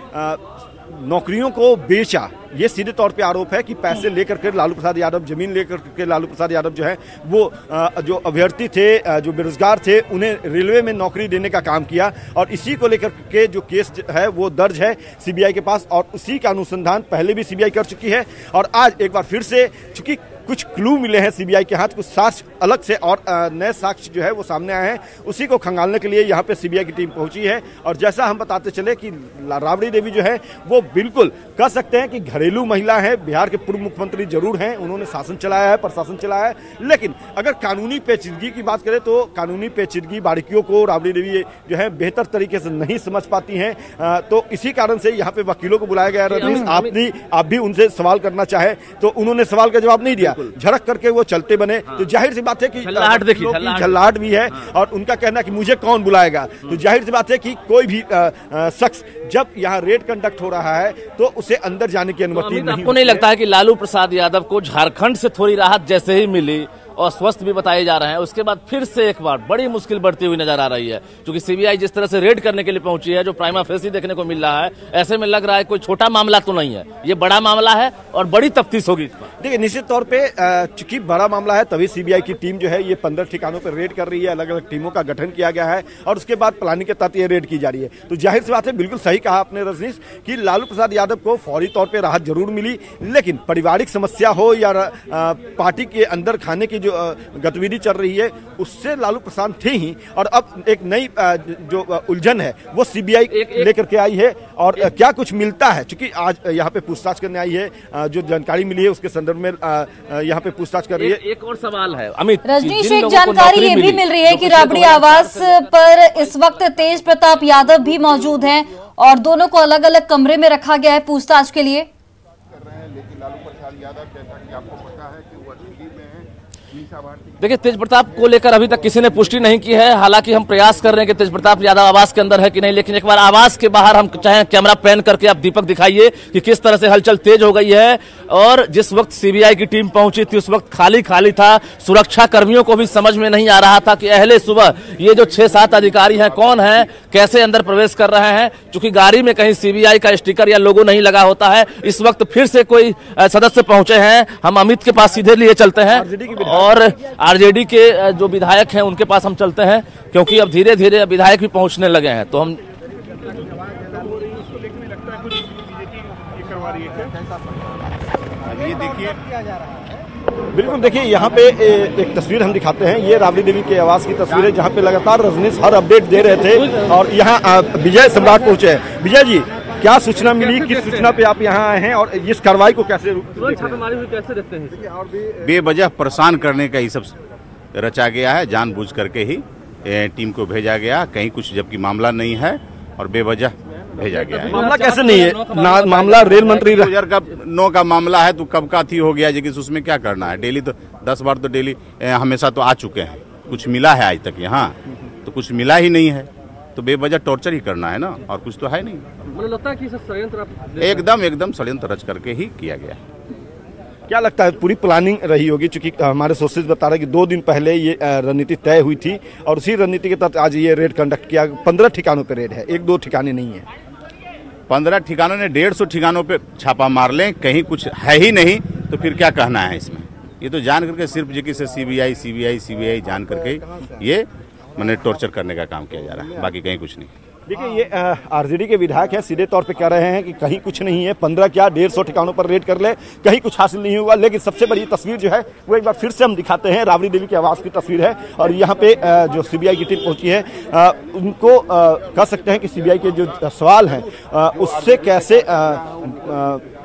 नौकरियों को बेचा। ये सीधे तौर पे आरोप है कि पैसे लेकर के लालू प्रसाद यादव, जमीन लेकर के लालू प्रसाद यादव जो है वो जो अभ्यर्थी थे, जो बेरोजगार थे, उन्हें रेलवे में नौकरी देने का काम किया। और इसी को लेकर के जो केस है वो दर्ज है सीबीआई के पास और उसी का अनुसंधान पहले भी सीबीआई कर चुकी है। और आज एक बार फिर से, चूंकि कुछ क्लू मिले हैं सीबीआई के हाथ, कुछ साक्ष्य अलग से और नए साक्ष्य जो है वो सामने आए हैं, उसी को खंगालने के लिए यहाँ पे सीबीआई की टीम पहुंची है। और जैसा हम बताते चले कि राबड़ी देवी जो है वो बिल्कुल कह सकते हैं कि घरेलू महिला है। बिहार के पूर्व मुख्यमंत्री जरूर हैं, उन्होंने शासन चलाया है, प्रशासन चलाया है, लेकिन अगर कानूनी पेचीदगी की बात करें तो कानूनी पेचीदगी, बारीकियों को राबड़ी देवी जो है बेहतर तरीके से नहीं समझ पाती हैं। तो इसी कारण से यहाँ पे वकीलों को बुलाया गया। रजनीश, आप भी उनसे सवाल करना चाहे तो उन्होंने सवाल का जवाब नहीं दिया, झड़क करके वो चलते बने। तो जाहिर सी बात है कि झल्लाहट भी है और उनका कहना कि मुझे कौन बुलाएगा। तो जाहिर सी बात है कि कोई भी शख्स जब यहाँ रेड कंडक्ट हो रहा है तो उसे अंदर जाने की अनुमति नहीं। आपको नहीं लगता है कि लालू प्रसाद यादव को झारखंड से थोड़ी राहत जैसे ही मिली और स्वस्थ भी बताए जा रहे हैं, उसके बाद फिर से एक बार बड़ी मुश्किल बढ़ती हुई नजर आ रही है? क्योंकि सीबीआई जिस तरह से रेड करने के लिए पहुंची है, जो प्राइमा फेसी देखने को मिल रहा है, ऐसे में लग रहा है कोई छोटा मामला तो नहीं है, ये बड़ा मामला है और बड़ी तफ्तीश होगी इस पर। देखिए निश्चित तौर पे चूंकि बड़ा मामला है तभी सीबीआई की टीम जो है ये 15 ठिकानों पर रेड कर रही है। अलग अलग टीमों का गठन किया गया है और उसके बाद प्लानिंग के तहत ये रेड की जा रही है। तो जाहिर सी बात है, बिल्कुल सही कहा आपने रजनीश, कि लालू प्रसाद यादव को फौरी तौर पर राहत जरूर मिली, लेकिन पारिवारिक समस्या हो या पार्टी के अंदर खाने की जो गतिविधि चल रही है उससे लालू प्रसाद थे ही। और अब एक नई जो उलझन है वो सीबीआई लेकर के आई है और क्या कुछ मिलता है, क्योंकि आज यहाँ पे पूछताछ करने आई है, जो जानकारी मिली है उसके संदर्भ में यहाँ पे पूछताछ कर रही है। एक और सवाल है अमित, रजनीश, एक जानकारी ये भी मिल रही है कि राबड़ी आवास पर इस वक्त तेज प्रताप यादव भी मौजूद हैं और दोनों को अलग अलग कमरे में रखा गया है पूछताछ के लिए। यादव, जैसा कि आपको पता है कि वो दिल्ली में है। देखिए, तेज प्रताप को लेकर अभी तक किसी ने पुष्टि नहीं की है। हालांकि हम प्रयास कर रहे हैं कि तेज प्रताप यादव आवास के अंदर है कि नहीं, लेकिन एक बार आवास के बाहर हम चाहे कैमरा पैन करके आप दीपक दिखाइए कि किस तरह से हलचल तेज हो गई है। और जिस वक्त सीबीआई की टीम पहुंची थी उस वक्त खाली खाली था, सुरक्षा कर्मियों को भी समझ में नहीं आ रहा था कि अहले सुबह ये जो 6-7 अधिकारी हैं कौन है, कैसे अंदर प्रवेश कर रहे हैं। चूंकि गाड़ी में कहीं सीबीआई का स्टिकर या लोगो नहीं लगा होता है। इस वक्त फिर से कोई सदस्य पहुंचे हैं, हम अमित के पास सीधे लिए चलते हैं और आरजेडी के जो विधायक हैं उनके पास हम चलते हैं, क्योंकि अब धीरे धीरे विधायक भी पहुंचने लगे हैं। तो हम ये देखिए, बिल्कुल देखिए, यहाँ पे एक तस्वीर हम दिखाते हैं। ये राबड़ी देवी के आवास की तस्वीर है, जहाँ पे लगातार रजनीश हर अपडेट दे रहे थे। और यहाँ विजय सम्राट पहुंचे हैं। विजय जी, क्या सूचना मिली, किस सूचना पे आप यहाँ आए हैं और इस कार्रवाई को कैसे कैसे देखते हैं? बेवजह परेशान करने का ये सब रचा गया है, जानबूझ करके ही टीम को भेजा गया, कहीं कुछ जबकि मामला नहीं है और बेवजह भेजा गया है। मामला कैसे नहीं है? मामला रेल मंत्री 2009 का मामला है, तो कब का थी हो गया, लेकिन उसमें क्या करना है। डेली तो 10 बार तो डेली हमेशा तो आ चुके हैं, कुछ मिला है आज तक यहाँ? तो कुछ मिला ही नहीं है, तो बेवजह टॉर्चर ही करना है ना, और कुछ तो है नहीं। मुझे लगता है कि षड्यंत्र एकदम षड्यंत्र रच करके ही किया गया। क्या लगता है पूरी प्लानिंग रही होगी? चूंकि हमारे सोर्सेज बता रहे हैं कि 2 दिन पहले ये रणनीति तय हुई थी और उसी रणनीति के तहत आज ये रेड कंडक्ट किया। 15 ठिकानों पे रेड है, 1-2 ठिकाने नहीं है। 15 ठिकानों ने 150 ठिकानों पे छापा मार लें, कहीं कुछ है ही नहीं, तो फिर क्या कहना है इसमें? ये तो जान करके सिर्फ जी से सीबीआई जान करके ये मैंने टॉर्चर करने का काम किया जा रहा है, बाकी कहीं कुछ नहीं। देखिए, ये आरजेडी के विधायक हैं, सीधे तौर पे कह रहे हैं कि कहीं कुछ नहीं है। 15 क्या 150 ठिकानों पर रेड कर ले, कहीं कुछ हासिल नहीं हुआ। लेकिन सबसे बड़ी तस्वीर जो है वो एक बार फिर से हम दिखाते हैं। राबड़ी देवी के आवास की तस्वीर है और यहाँ पे जो सीबीआई की टीम पहुंची है, उनको कह सकते हैं कि सीबीआई के जो सवाल हैं उससे कैसे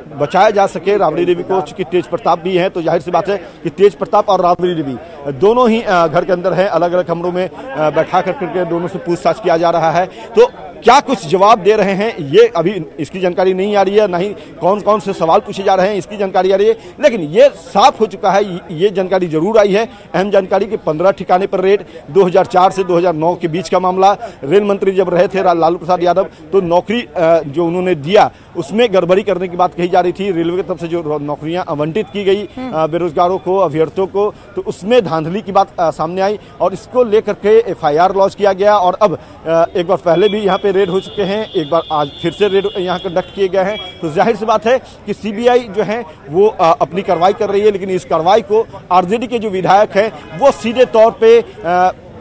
बचाया जा सके राबड़ी देवी को। चूंकि तेज प्रताप भी हैं, तो जाहिर सी बात है कि तेज प्रताप और राबड़ी देवी दोनों ही घर के अंदर हैं, अलग अलग कमरों में बैठा करके दोनों से पूछताछ किया जा रहा है। तो क्या कुछ जवाब दे रहे हैं ये अभी इसकी जानकारी नहीं आ रही है, ना ही कौन कौन से सवाल पूछे जा रहे हैं इसकी जानकारी आ रही है। लेकिन ये साफ हो चुका है, ये जानकारी जरूर आई है, अहम जानकारी कि 15 ठिकाने पर रेड। 2004 से 2009 के बीच का मामला। रेल मंत्री जब रहे थे लालू प्रसाद यादव, तो नौकरी जो उन्होंने दिया उसमें गड़बड़ी करने की बात कही जा रही थी। रेलवे की तरफ से जो नौकरियां आवंटित की गई बेरोजगारों को, अभ्यर्थियों को, तो उसमें धांधली की बात सामने आई और इसको लेकर के FIR लॉन्च किया गया। और अब एक बार पहले भी यहाँ पे रेड हो चुके हैं, एक बार आज फिर से रेड यहाँ कंडक्ट किए गए हैं। तो जाहिर सी बात है कि सीबीआई जो है वो अपनी कार्रवाई कर रही है, लेकिन इस कार्रवाई को आरजेडी के जो विधायक हैं वो सीधे तौर पे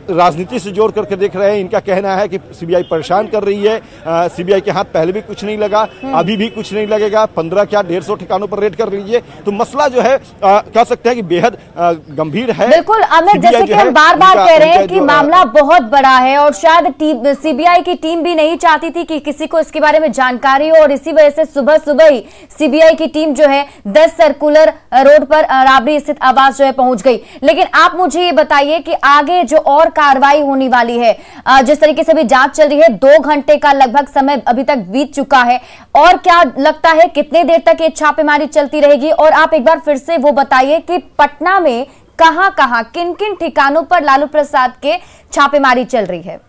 राजनीति से जोड़ करके देख रहे हैं। इनका कहना है कि सीबीआई परेशान कर रही है, सीबीआई के हाथ पहले भी कुछ नहीं लगा, अभी भी कुछ नहीं लगेगा। 15 क्या 150 ठिकानों पर रेड कर लीजिए। तो मसला जो है कह सकते हैं कि बेहद गंभीर है। बिल्कुल अमित, जैसे कि हम बार बार कह रहे हैं कि मामला बहुत बड़ा है और शायद सीबीआई की टीम भी नहीं चाहती थी कि किसी को इसके बारे में जानकारी हो, और इसी वजह से सुबह सुबह ही सीबीआई की टीम जो है 10 सर्कुलर रोड पर राबड़ी स्थित आवास जो है पहुंच गई। लेकिन आप मुझे ये बताइए कि आगे जो और कार्रवाई होने वाली है, जिस तरीके से भी जांच चल रही है, 2 घंटे का लगभग समय अभी तक बीत चुका है, और क्या लगता है कितने देर तक ये छापेमारी चलती रहेगी? और आप एक बार फिर से वो बताइए कि पटना में कहां-कहां, किन-किन ठिकानों पर लालू प्रसाद के छापेमारी चल रही है?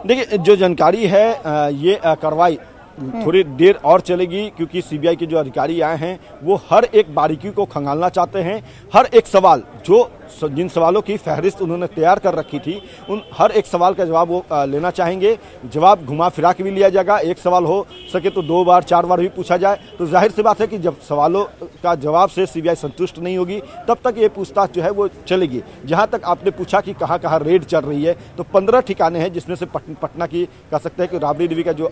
देखिए, जो जानकारी है ये कार्रवाई थोड़ी देर और चलेगी, क्योंकि सीबीआई के जो अधिकारी आए हैं वो हर एक बारीकी को खंगालना चाहते हैं। हर एक सवाल, जो जिन सवालों की फहरिस्त उन्होंने तैयार कर रखी थी, उन हर एक सवाल का जवाब वो लेना चाहेंगे। जवाब घुमा फिरा के भी लिया जाएगा, एक सवाल हो सके तो 2 बार 4 बार भी पूछा जाए। तो जाहिर सी बात है कि जब सवालों का जवाब से सीबीआई संतुष्ट नहीं होगी तब तक ये पूछताछ जो है वो चलेगी। जहां तक आपने पूछा कि कहां कहां रेड चल रही है, तो 15 ठिकाने हैं, जिसमें से पटना की कह सकते हैं कि राबड़ी देवी का जो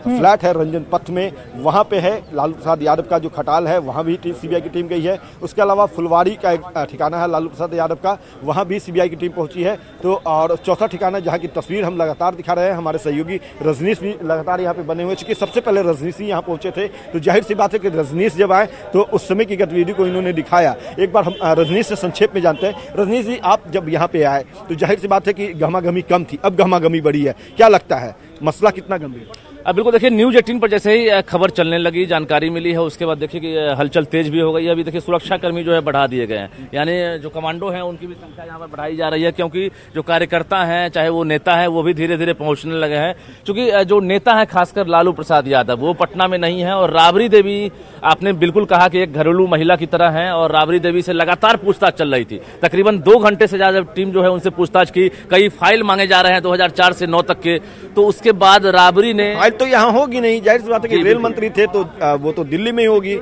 फ्लैट है रंजन पथ में, वहां पे है। लालू प्रसाद यादव का जो खटाल है वहां भी सीबीआई की टीम गई है। उसके अलावा फुलवारी का एक ठिकाना है लालू प्रसाद यादव का, वहां भी सीबीआई की टीम पहुंची है। तो और चौथा ठिकाना जहां की तस्वीर हम लगातार दिखा रहे हैं, हमारे सहयोगी रजनीश भी लगातार यहां पे बने हुए, क्योंकि सबसे पहले रजनीश ही यहां पहुंचे थे। तो जाहिर सी बात है कि रजनीश जब आए तो उस समय की गतिविधि को इन्होंने दिखाया। एक बार हम रजनीश से संक्षेप में जानते हैं। रजनीश जी, आप जब यहाँ पे आए तो जाहिर सी बात है कि गहमागहमी कम थी, अब गहमागहमी बढ़ी है, क्या लगता है मसला कितना गंभीर? बिल्कुल देखिए, न्यूज 18 पर जैसे ही खबर चलने लगी, जानकारी मिली है, उसके बाद देखिए कि हलचल तेज भी हो गई है। अभी देखिए सुरक्षाकर्मी जो है बढ़ा दिए गए हैं, यानी जो कमांडो हैं उनकी भी संख्या यहाँ पर बढ़ाई जा रही है, क्योंकि जो कार्यकर्ता हैं चाहे वो नेता है वो भी धीरे धीरे पहुंचने लगे हैं। क्योंकि जो नेता है खासकर लालू प्रसाद यादव वो पटना में नहीं है, और राबड़ी देवी आपने बिल्कुल कहा कि एक घरेलू महिला की तरह है, और राबड़ी देवी से लगातार पूछताछ चल रही थी। तकरीबन 2 घंटे से ज्यादा टीम जो है उनसे पूछताछ की, कई फाइल मांगे जा रहे हैं 2004 से 9 तक के। तो उसके बाद राबड़ी ने फाइल तो यहाँ होगी नहीं, जाहिर सी बात है कि रेल मंत्री थे तो वो तो दिल्ली में ही होगी।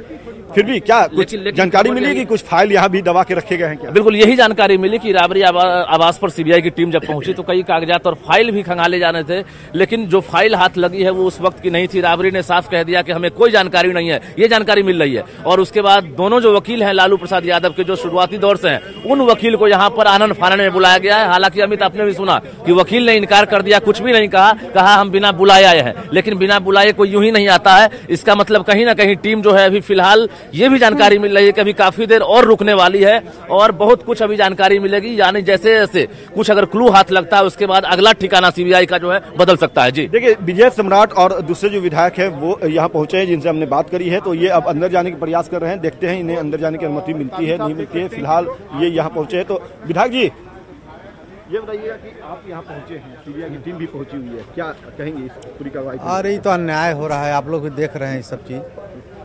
फिर भी क्या कुछ जानकारी मिली कि कुछ फाइल यहाँ भी दबा के रखे गए हैं क्या? बिल्कुल यही जानकारी मिली कि राबड़ी आवास पर सीबीआई की टीम जब पहुंची तो कई कागजात और फाइल भी खंगाले जाने थे, लेकिन जो फाइल हाथ लगी है वो उस वक्त की नहीं थी। राबड़ी ने साफ कह दिया कि हमें कोई जानकारी नहीं है, ये जानकारी मिल रही है। और उसके बाद दोनों जो वकील हैं लालू प्रसाद यादव के, जो शुरुआती दौर से हैं, उन वकील को यहाँ पर आनन फानन में बुलाया गया है। हालांकि अमित आपने भी सुना कि वकील ने इनकार कर दिया, कुछ भी नहीं कहा हम बिना बुलाए आए हैं। लेकिन बिना बुलाए कोई यूं ही नहीं आता है। इसका मतलब कहीं ना कहीं टीम जो है अभी फिलहाल ये भी जानकारी मिल रही है कि अभी काफी देर और रुकने वाली है, और बहुत कुछ अभी जानकारी मिलेगी। यानी जैसे जैसे कुछ अगर क्लू हाथ लगता है उसके बाद अगला ठिकाना सीबीआई का जो है बदल सकता है। जी देखिए, विजय सम्राट और दूसरे जो विधायक है वो यहाँ पहुंचे हैं, जिनसे हमने बात करी है, तो ये अब अंदर जाने के प्रयास कर रहे हैं। देखते हैं इन्हें अंदर जाने की अनुमति मिलती है नहीं मिलती है। फिलहाल ये यहाँ पहुंचे हैं। तो विधायक जी ये बताइएगा कि आप यहाँ पहुंचे हैं, सीबीआई की टीम भी पहुंची हुई है, क्या कहेंगे इस पूरी कार्रवाई? अरे ये तो अन्याय हो रहा है, आप लोग भी देख रहे हैं ये सब चीज।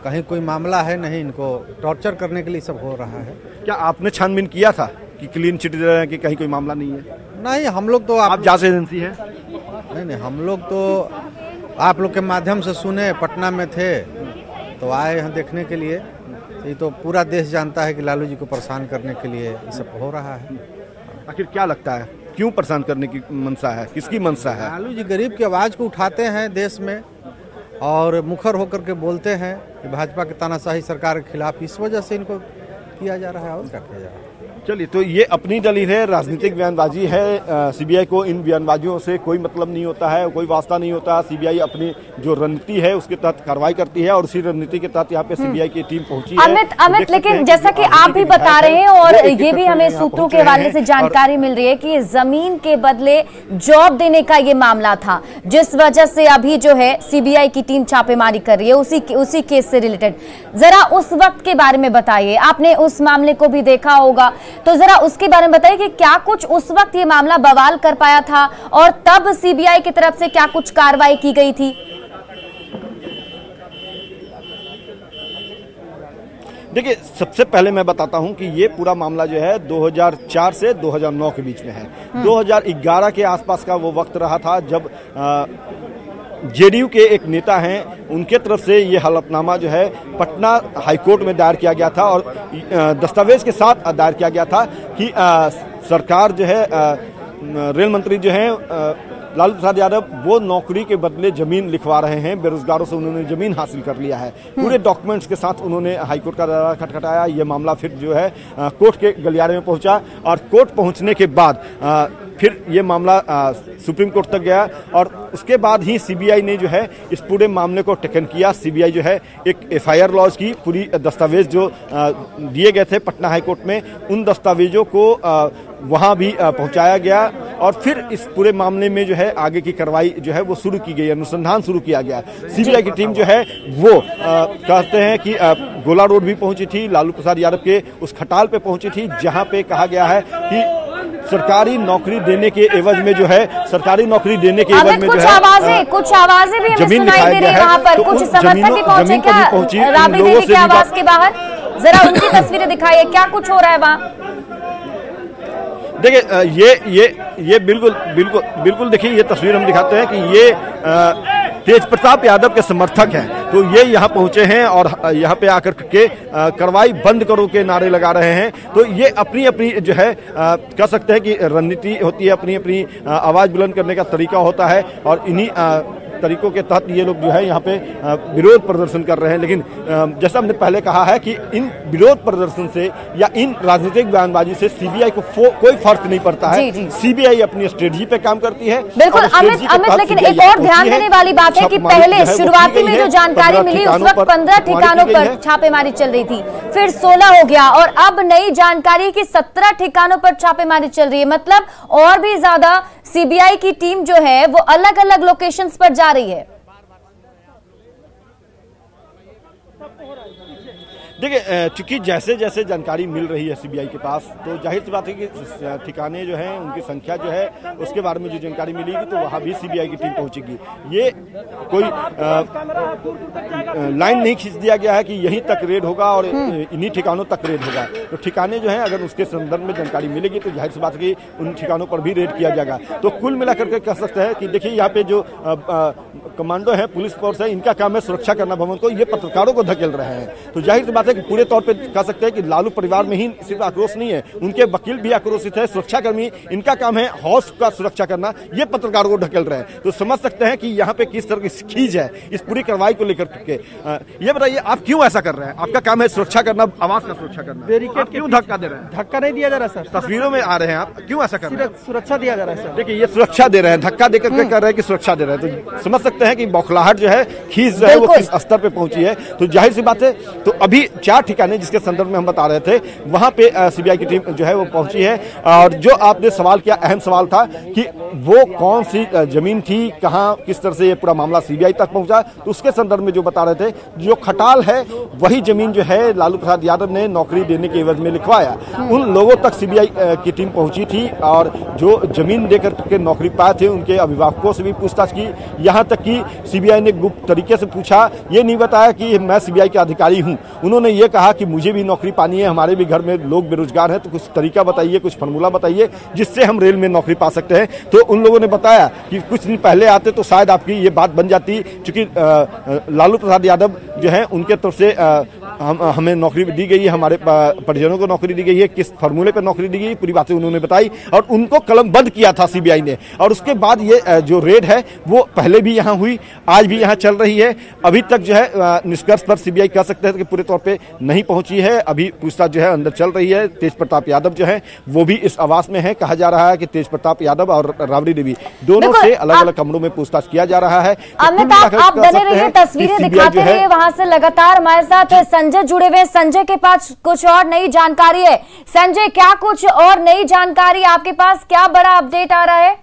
कहीं कोई मामला है नहीं, इनको टॉर्चर करने के लिए सब हो रहा है। क्या आपने छानबीन किया था कि क्लीन चिट दे रहे हैं कि कहीं कोई मामला नहीं है? नहीं, हम लोग तो आप जांच एजेंसी है? नहीं, हम लोग तो आप लोग के माध्यम से सुने, पटना में थे तो आए यहाँ देखने के लिए। ये तो पूरा देश जानता है कि लालू जी को परेशान करने के लिए ये सब हो रहा है। आखिर क्या लगता है क्यों परेशान करने की मंशा है, किसकी मंशा है? लालू जी गरीब की आवाज को उठाते हैं देश में और मुखर होकर के बोलते हैं कि भाजपा की तानाशाही सरकार के खिलाफ, इस वजह से इनको किया जा रहा है। और क्या किया जा रहा है? चलिए, तो ये अपनी दलील है, राजनीतिक बयानबाजी है। सीबीआई को इन बयानबाजियों से कोई मतलब नहीं होता है, कोई वास्ता नहीं होता। सीबीआई अपनी जो रणनीति है उसके तहत कार्रवाई करती है, और उसी रणनीति के तहत यहाँ पे सीबीआई की टीम पहुंची है। अमित, लेकिन जैसा कि आप भी बता रहे हैं और ये भी हमें सूत्रों के हवाले से जानकारी मिल रही है कि जमीन के बदले जॉब देने का ये मामला था, जिस वजह से अभी जो है सीबीआई की टीम छापेमारी कर रही है उसी केस से रिलेटेड। जरा उस वक्त के बारे में बताइए, आपने उस मामले को भी देखा होगा, तो जरा उसके बारे में बताइए कि क्या कुछ उस वक्त ये मामला बवाल कर पाया था, और तब सीबीआई की तरफ से क्या कुछ कार्रवाई की गई थी? देखिए, सबसे पहले मैं बताता हूं कि ये पूरा मामला जो है 2004 से 2009 के बीच में है। 2011 के आसपास का वो वक्त रहा था जब जेडीयू के एक नेता हैं, उनके तरफ से ये हलफनामा जो है पटना हाईकोर्ट में दायर किया गया था, और दस्तावेज के साथ दायर किया गया था कि सरकार जो है, रेल मंत्री जो है लालू प्रसाद यादव, वो नौकरी के बदले जमीन लिखवा रहे हैं, बेरोजगारों से उन्होंने जमीन हासिल कर लिया है। पूरे डॉक्यूमेंट्स के साथ उन्होंने हाईकोर्ट का दरवाजा खटखटाया। ये मामला फिर जो है कोर्ट के गलियारे में पहुंचा, और कोर्ट पहुंचने के बाद फिर ये मामला सुप्रीम कोर्ट तक गया, और उसके बाद ही सीबीआई ने जो है इस पूरे मामले को टेकन किया। सीबीआई जो है एक एफआईआर लॉन्च की, पूरी दस्तावेज जो दिए गए थे पटना हाईकोर्ट में, उन दस्तावेजों को वहां भी पहुंचाया गया, और फिर इस पूरे मामले में जो है आगे की कार्रवाई जो है वो शुरू की गई, अनुसंधान शुरू किया गया। सीबीआई की टीम जो है वो कहते हैं कि गोला रोड भी पहुंची थी, लालू प्रसाद यादव के उस खटाल पे पहुंची थी, जहां पे कहा गया है कि सरकारी नौकरी देने के एवज में जो है, सरकारी नौकरी देने के एवज में जो है कुछ आवाजें भी हमें सुनाई दे रही है वहां पर। कुछ समर्थक भी पहुंचे क्या राबड़ी देवी के आवास के बाहर? जरा उनकी तस्वीरें दिखाइए, क्या कुछ हो रहा है वहाँ? देखिए, ये बिल्कुल देखिए, ये तस्वीर हम दिखाते हैं कि ये तेज प्रताप यादव के समर्थक हैं। तो ये यहाँ पहुंचे हैं और यहाँ पे आकर के कार्रवाई बंद करो के नारे लगा रहे हैं। तो ये अपनी अपनी जो है कह सकते हैं कि रणनीति होती है, अपनी अपनी आवाज बुलंद करने का तरीका होता है, और इन्हीं तरीकों के तहत ये लोग जो है यहाँ पे विरोध प्रदर्शन कर रहे हैं। लेकिन जैसा हमने पहले कहा है कि इन विरोध प्रदर्शन से या इन राजनीतिक बयानबाजी से सीबीआई को कोई फर्क नहीं पड़ता है। सीबीआई अपनी स्ट्रेटजी पे काम करती है। बिल्कुल अमित, लेकिन एक और ध्यान देने वाली बात है कि पहले शुरुआती में जो जानकारी मिली उस वक्त 15 ठिकानों पर छापेमारी चल रही थी, फिर 16 हो गया, और अब नई जानकारी की 17 ठिकानों पर छापेमारी चल रही है। मतलब और भी ज्यादा सीबीआई की टीम जो है वो अलग अलग लोकेशंस पर जा रही है। देखिए, चूंकि जैसे जैसे जानकारी मिल रही है सीबीआई के पास, तो जाहिर सी बात है कि ठिकाने जो हैं उनकी संख्या जो है उसके बारे में जो जानकारी मिलेगी तो वहाँ भी सीबीआई की टीम पहुंचेगी। ये कोई लाइन नहीं खींच दिया गया है कि यहीं तक रेड होगा और इन्हीं ठिकानों तक रेड होगा। तो ठिकाने जो हैं अगर उसके संदर्भ में जानकारी मिलेगी तो जाहिर सी बात है कि उन ठिकानों पर भी रेड किया जाएगा। तो कुल मिलाकर के कह सकते हैं कि देखिए, यहाँ पे जो कमांडो है, पुलिस फोर्स है, इनका काम है सुरक्षा करना भवन को, ये पत्रकारों को धकेल रहे हैं। तो जाहिर सी बात है कि पूरे तौर पे कह सकते हैं कि लालू परिवार में ही सिर्फ आक्रोश नहीं है, उनके वकील भी आक्रोशित है, सुरक्षाकर्मी, इनका काम है हौस का सुरक्षा करना, ये पत्रकारों को ढकेल रहे हैं। तो समझ सकते हैं कि यहाँ पे किस तरह की खींच है इस पूरी कार्रवाई को लेकर के। ये बताइए, आप क्यों ऐसा कर रहे हैं? आपका काम है सुरक्षा करना, आवाज का सुरक्षा करना, बैरिकेड क्यों धक्का दे रहे हैं? धक्का नहीं दिया जा रहा सर, तस्वीरों में आ रहे हैं आप, क्यों ऐसा कर रहे हैं? सुरक्षा दिया जा रहा है सर। देखिए, ये सुरक्षा दे रहे हैं, धक्का देकर के कर रहे हैं कि सुरक्षा दे रहे हैं। तो समझ सकते हैं कि बौखलाहट जो है, खींच जो है वो किस स्तर पे पहुंची है। तो जाहिर सी बात है, तो अभी 4 ठिकाने जिसके संदर्भ में हम बता रहे थे, वहां पे सीबीआई की टीम जो है वो पहुंची है। और जो आपने सवाल किया, अहम सवाल था कि वो कौन सी जमीन थी, कहां, किस तरह से ये पूरा मामला सीबीआई तक पहुंचा, तो उसके संदर्भ में जो बता रहे थे, जो खटाल है वही जमीन जो है लालू प्रसाद यादव ने नौकरी देने के एवज में लिखवाया, उन लोगों तक सीबीआई की टीम पहुंची थी। और जो जमीन देकर के नौकरी पाए थे उनके अभिभावकों से भी पूछताछ की, यहाँ तक कि सीबीआई ने गुप्त तरीके से पूछा, ये नहीं बताया कि मैं सीबीआई के अधिकारी हूँ। उन्होंने ये कहा कि मुझे भी नौकरी पानी है, हमारे भी घर में लोग बेरोजगार हैं, तो कुछ तरीका बताइए, कुछ फार्मूला बताइए जिससे हम रेल में नौकरी पा सकते हैं। तो उन लोगों ने बताया कि कुछ दिन पहले आते तो शायद आपकी ये बात बन जाती, क्योंकि लालू प्रसाद यादव जो है उनके तरफ से हमें नौकरी दी गई है, हमारे परिजनों को नौकरी दी गई है, किस फार्मूले पर नौकरी दी गई, पूरी बातें उन्होंने बताई और उनको कलमबंद किया था सीबीआई ने। और उसके बाद ये जो रेड है वो पहले भी यहाँ हुई, आज भी यहाँ चल रही है। अभी तक जो है निष्कर्ष पर सीबीआई कह सकते हैं कि पूरे तौर पे नहीं पहुंची है, अभी पूछताछ जो है अंदर चल रही है। तेज प्रताप यादव जो है वो भी इस आवास में है। कहा जा रहा है कि तेज प्रताप यादव और राबड़ी देवी दोनों से अलग अलग कमरों में पूछताछ किया जा रहा है। अमिताभ, आप बने रहिए, तस्वीरें दिखाते रहिए वहां से। लगातार हमारे साथ संजय जुड़े हुए। संजय के पास कुछ और नई जानकारी है। संजय, क्या कुछ और नई जानकारी आपके पास, क्या बड़ा अपडेट आ रहा है?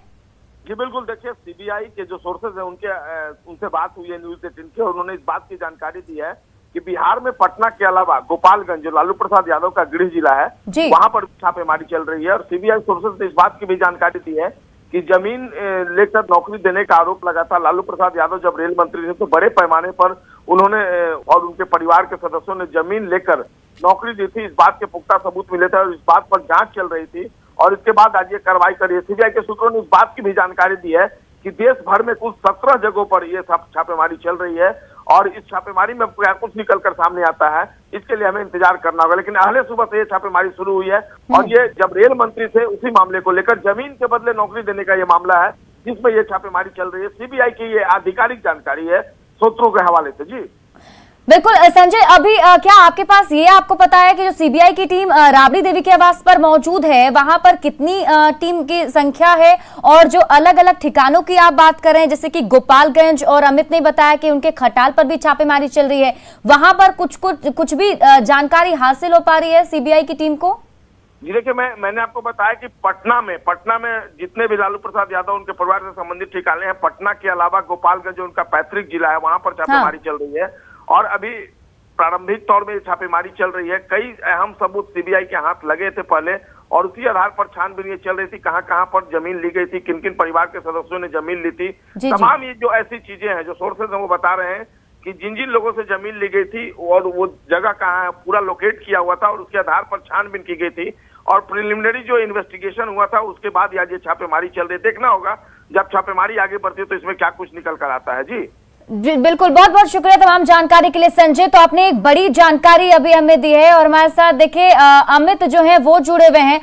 जी बिल्कुल, देखिए, सीबीआई के जो सोर्सेज हैं उनसे बात हुई है न्यूज 18 की, और उन्होंने इस बात की जानकारी दी है कि बिहार में पटना के अलावा गोपालगंज, जो लालू प्रसाद यादव का गृह जिला है, वहां पर छापेमारी चल रही है। और सीबीआई सोर्सेज ने इस बात की भी जानकारी दी है कि जमीन लेकर नौकरी देने का आरोप लगा था। लालू प्रसाद यादव जब रेल मंत्री थे तो बड़े पैमाने पर उन्होंने और उनके परिवार के सदस्यों ने जमीन लेकर नौकरी दी थी। इस बात के पुख्ता सबूत मिले थे और इस बात पर जांच चल रही थी, और इसके बाद आज ये कार्रवाई करी है। सीबीआई के सूत्रों ने इस बात की भी जानकारी दी है कि देश भर में कुल 17 जगहों पर ये छापेमारी चल रही है, और इस छापेमारी में क्या कुछ निकलकर सामने आता है इसके लिए हमें इंतजार करना होगा। लेकिन अहले सुबह से ये छापेमारी शुरू हुई है, और ये जब रेल मंत्री थे उसी मामले को लेकर, जमीन के बदले नौकरी देने का ये मामला है जिसमें ये छापेमारी चल रही है। सीबीआई की ये आधिकारिक जानकारी है सूत्रों के हवाले से। जी बिल्कुल संजय, अभी क्या आपके पास ये आपको पता है कि जो सीबीआई की टीम राबड़ी देवी के आवास पर मौजूद है, वहां पर कितनी टीम की संख्या है? और जो अलग अलग ठिकानों की आप बात कर रहे हैं, जैसे कि गोपालगंज, और अमित ने बताया कि उनके खटाल पर भी छापेमारी चल रही है, वहां पर कुछ भी जानकारी हासिल हो पा रही है सीबीआई की टीम को? जी देखिए, मैंने आपको बताया कि पटना में जितने भी लालू प्रसाद यादव उनके परिवार से संबंधित ठिकाने हैं, पटना के अलावा गोपालगंज जो उनका पैतृक जिला है, वहां पर छापेमारी चल रही है। और अभी प्रारंभिक तौर में छापेमारी चल रही है। कई अहम सबूत सीबीआई के हाथ लगे थे पहले, और उसी आधार पर छानबीन ये चल रही थी, कहां कहां पर जमीन ली गई थी, किन किन परिवार के सदस्यों ने जमीन ली थी। तमाम ये जो ऐसी चीजें हैं, जो सोर्सेज हैं वो बता रहे हैं कि जिन जिन लोगों से जमीन ली गई थी और वो जगह कहाँ है पूरा लोकेट किया हुआ था, और उसके आधार पर छानबीन की गई थी। और प्रिलिमिनरी जो इन्वेस्टिगेशन हुआ था उसके बाद आज ये छापेमारी चल रही है। देखना होगा जब छापेमारी आगे बढ़ती है तो इसमें क्या कुछ निकल कर आता है। जी बिल्कुल, बहुत बहुत शुक्रिया तमाम जानकारी के लिए संजय। तो आपने एक बड़ी जानकारी अभी हमें दी है, और हमारे साथ देखिए अमित जो है वो जुड़े हुए हैं,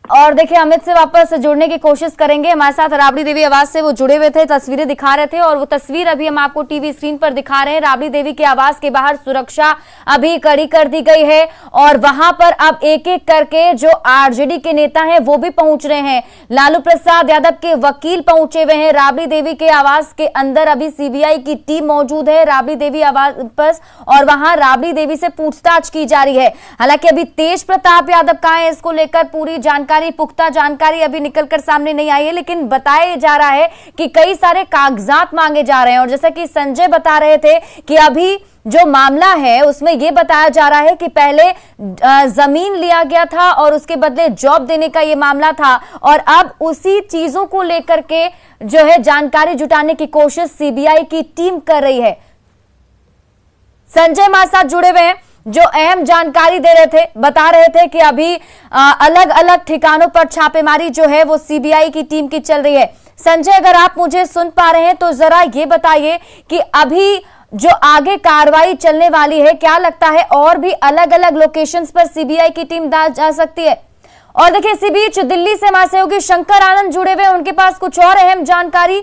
और देखिए अमित से वापस जुड़ने की कोशिश करेंगे। हमारे साथ राबड़ी देवी आवास से वो जुड़े हुए थे, तस्वीरें दिखा रहे थे, और वो तस्वीर अभी हम आपको टीवी स्क्रीन पर दिखा रहे हैं। राबड़ी देवी के आवास के बाहर सुरक्षा अभी कड़ी कर दी गई है, और वहां पर अब एक एक करके जो आरजेडी के नेता हैं वो भी पहुंच रहे हैं। लालू प्रसाद यादव के वकील पहुंचे हुए हैं। राबड़ी देवी के आवास के अंदर अभी सीबीआई की टीम मौजूद है, राबड़ी देवी आवास पर, और वहां राबड़ी देवी से पूछताछ की जा रही है। हालांकि अभी तेज प्रताप यादव कहां है, इसको लेकर पूरी जानकारी पुख्ता जानकारी अभी निकलकर सामने नहीं आई है, लेकिन बताया जा रहा है कि कई सारे कागजात मांगे जा रहे हैं। और जैसा कि संजय बता रहे थे कि अभी जो मामला है उसमें यह बताया जा रहा है कि पहले जमीन लिया गया था और उसके बदले जॉब देने का यह मामला था, और अब उसी चीजों को लेकर के जो है जानकारी जुटाने की कोशिश सीबीआई की टीम कर रही है। संजय हमारे साथ जुड़े हुए हैं, जो अहम जानकारी दे रहे थे, बता रहे थे कि अभी अलग अलग ठिकानों पर छापेमारी जो है वो सीबीआई की टीम की चल रही है। संजय, अगर आप मुझे सुन पा रहे हैं तो जरा ये बताइए कि अभी जो आगे कार्रवाई चलने वाली है, क्या लगता है और भी अलग अलग लोकेशंस पर सीबीआई की टीम जा सकती है? और देखिए, इसी बीच दिल्ली से हमारे सहयोगी शंकर आनंद जुड़े हुए, उनके पास कुछ और अहम जानकारी।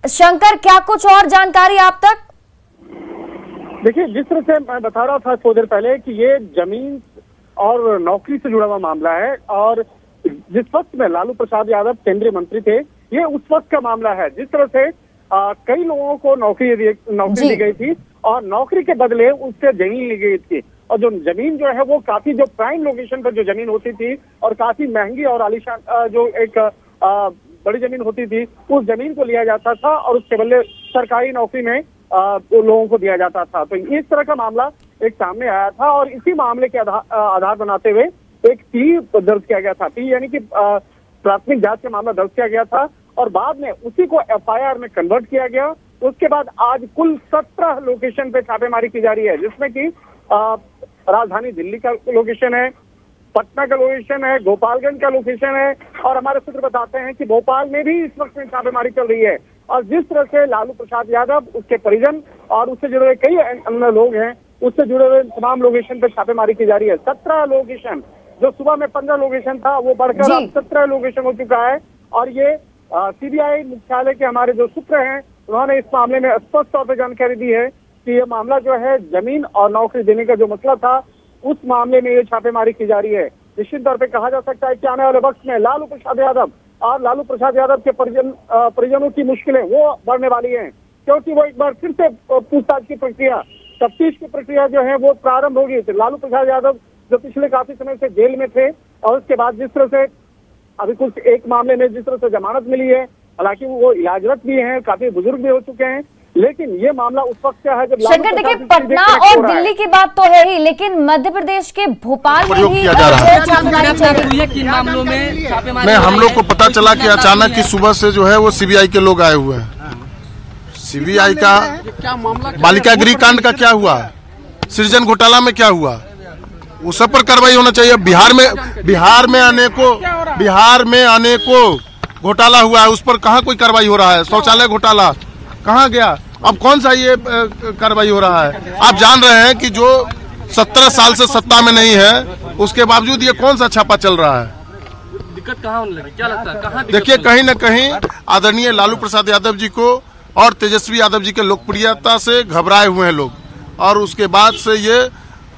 शंकर, क्या कुछ और जानकारी आप तक? देखिए, जिस तरह से मैं बता रहा था थोड़ी देर पहले कि ये जमीन और नौकरी से जुड़ा हुआ मामला है, और जिस वक्त में लालू प्रसाद यादव केंद्रीय मंत्री थे, ये उस वक्त का मामला है। जिस तरह से कई लोगों को नौकरी दी गई थी और नौकरी के बदले उससे जमीन ली गई थी, और जो जमीन जो है वो काफी जो प्राइम लोकेशन पर जो जमीन होती थी और काफी महंगी और आलीशान जो एक बड़ी जमीन होती थी, उस जमीन को लिया जाता था और उसके बदले सरकारी नौकरी में लोगों को दिया जाता था। तो इस तरह का मामला एक सामने आया था, और इसी मामले के आधार बनाते हुए एक टी दर्ज किया गया था। टी यानी कि प्राथमिक जांच का मामला दर्ज किया गया था, और बाद में उसी को एफआईआर में कन्वर्ट किया गया। उसके बाद आज कुल 17 लोकेशन पे छापेमारी की जा रही है, जिसमें कि राजधानी दिल्ली का लोकेशन है, पटना का लोकेशन है, गोपालगंज का लोकेशन है, और हमारे सूत्र बताते हैं कि भोपाल में भी इस वक्त में छापेमारी चल रही है। और जिस तरह से लालू प्रसाद यादव, उसके परिजन और उससे जुड़े हुए कई अन्य लोग हैं, उससे जुड़े हुए तमाम लोकेशन पे छापेमारी की जा रही है। 17 लोकेशन, जो सुबह में 15 लोकेशन था वो बढ़कर अब 17 लोकेशन हो चुका है। और ये सीबीआई मुख्यालय के हमारे जो सूत्र हैं, उन्होंने इस मामले में स्पष्ट तौर पर जानकारी दी है कि ये मामला जो है जमीन और नौकरी देने का जो मसला था, उस मामले में ये छापेमारी की जा रही है। निश्चित तौर पे कहा जा सकता है कि आने वाले वक्त में लालू प्रसाद यादव और लालू प्रसाद यादव के परिजनों की मुश्किलें वो बढ़ने वाली हैं, क्योंकि वो एक बार फिर से पूछताछ की प्रक्रिया, तफ्तीश की प्रक्रिया जो है वो प्रारंभ होगी। तो लालू प्रसाद यादव जो पिछले काफी समय से जेल में थे, और उसके बाद जिस तरह से अभी कुछ एक मामले में जिस तरह से जमानत मिली है, हालांकि वो इलाजरत भी हैं, काफी बुजुर्ग भी हो चुके हैं, लेकिन ये मामला उस वक्त क्या है जब शंकर, देखिए पटना और दिल्ली की बात तो है ही, लेकिन मध्य प्रदेश के भोपाल में भी मामलों में हम लोग को पता चला कि अचानक की सुबह से जो है वो सीबीआई के लोग आए हुए हैं। सीबीआई का बालिका गृह कांड का क्या हुआ, सृजन घोटाला में क्या हुआ, उस सब पर कार्रवाई होना चाहिए। बिहार में अनेकों घोटाला हुआ है, उस पर कहाँ कोई कार्रवाई हो रहा है। शौचालय घोटाला कहाँ गया, अब कौन सा ये कार्रवाई हो रहा है। आप जान रहे हैं कि जो 17 साल से सत्ता में नहीं है, उसके बावजूद ये कौन सा छापा चल रहा है। दिक्कत कहाँ होने लगी, क्या लगता है, कहाँ? देखिए, कहीं न कहीं आदरणीय लालू प्रसाद यादव जी को और तेजस्वी यादव जी के लोकप्रियता से घबराए हुए हैं लोग, और उसके बाद से ये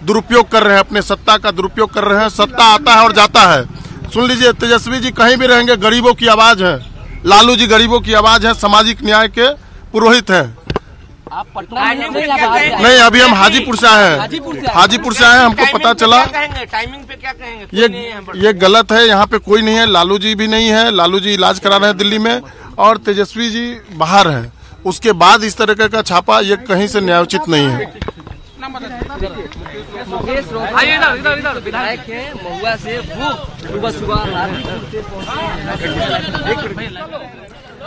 दुरुपयोग कर रहे हैं, अपने सत्ता का दुरुपयोग कर रहे हैं। सत्ता आता है और जाता है। सुन लीजिए, तेजस्वी जी कहीं भी रहेंगे, गरीबों की आवाज है। लालू जी गरीबों की आवाज है, सामाजिक न्याय के पुरोहित हैं। आप पटना नहीं, अभी हम हाजीपुर से आए हैं। हाजीपुर से आए हैं, हमको पता चला। टाइमिंग पे क्या कहेंगे? ये गलत है, यहाँ पे कोई नहीं है, लालू जी भी नहीं है। लालू जी इलाज करा रहे हैं दिल्ली में, और तेजस्वी जी बाहर हैं। उसके बाद इस तरह का छापा ये कहीं से न्यायोचित नहीं है। विधायक है महुआ से, वो सुबह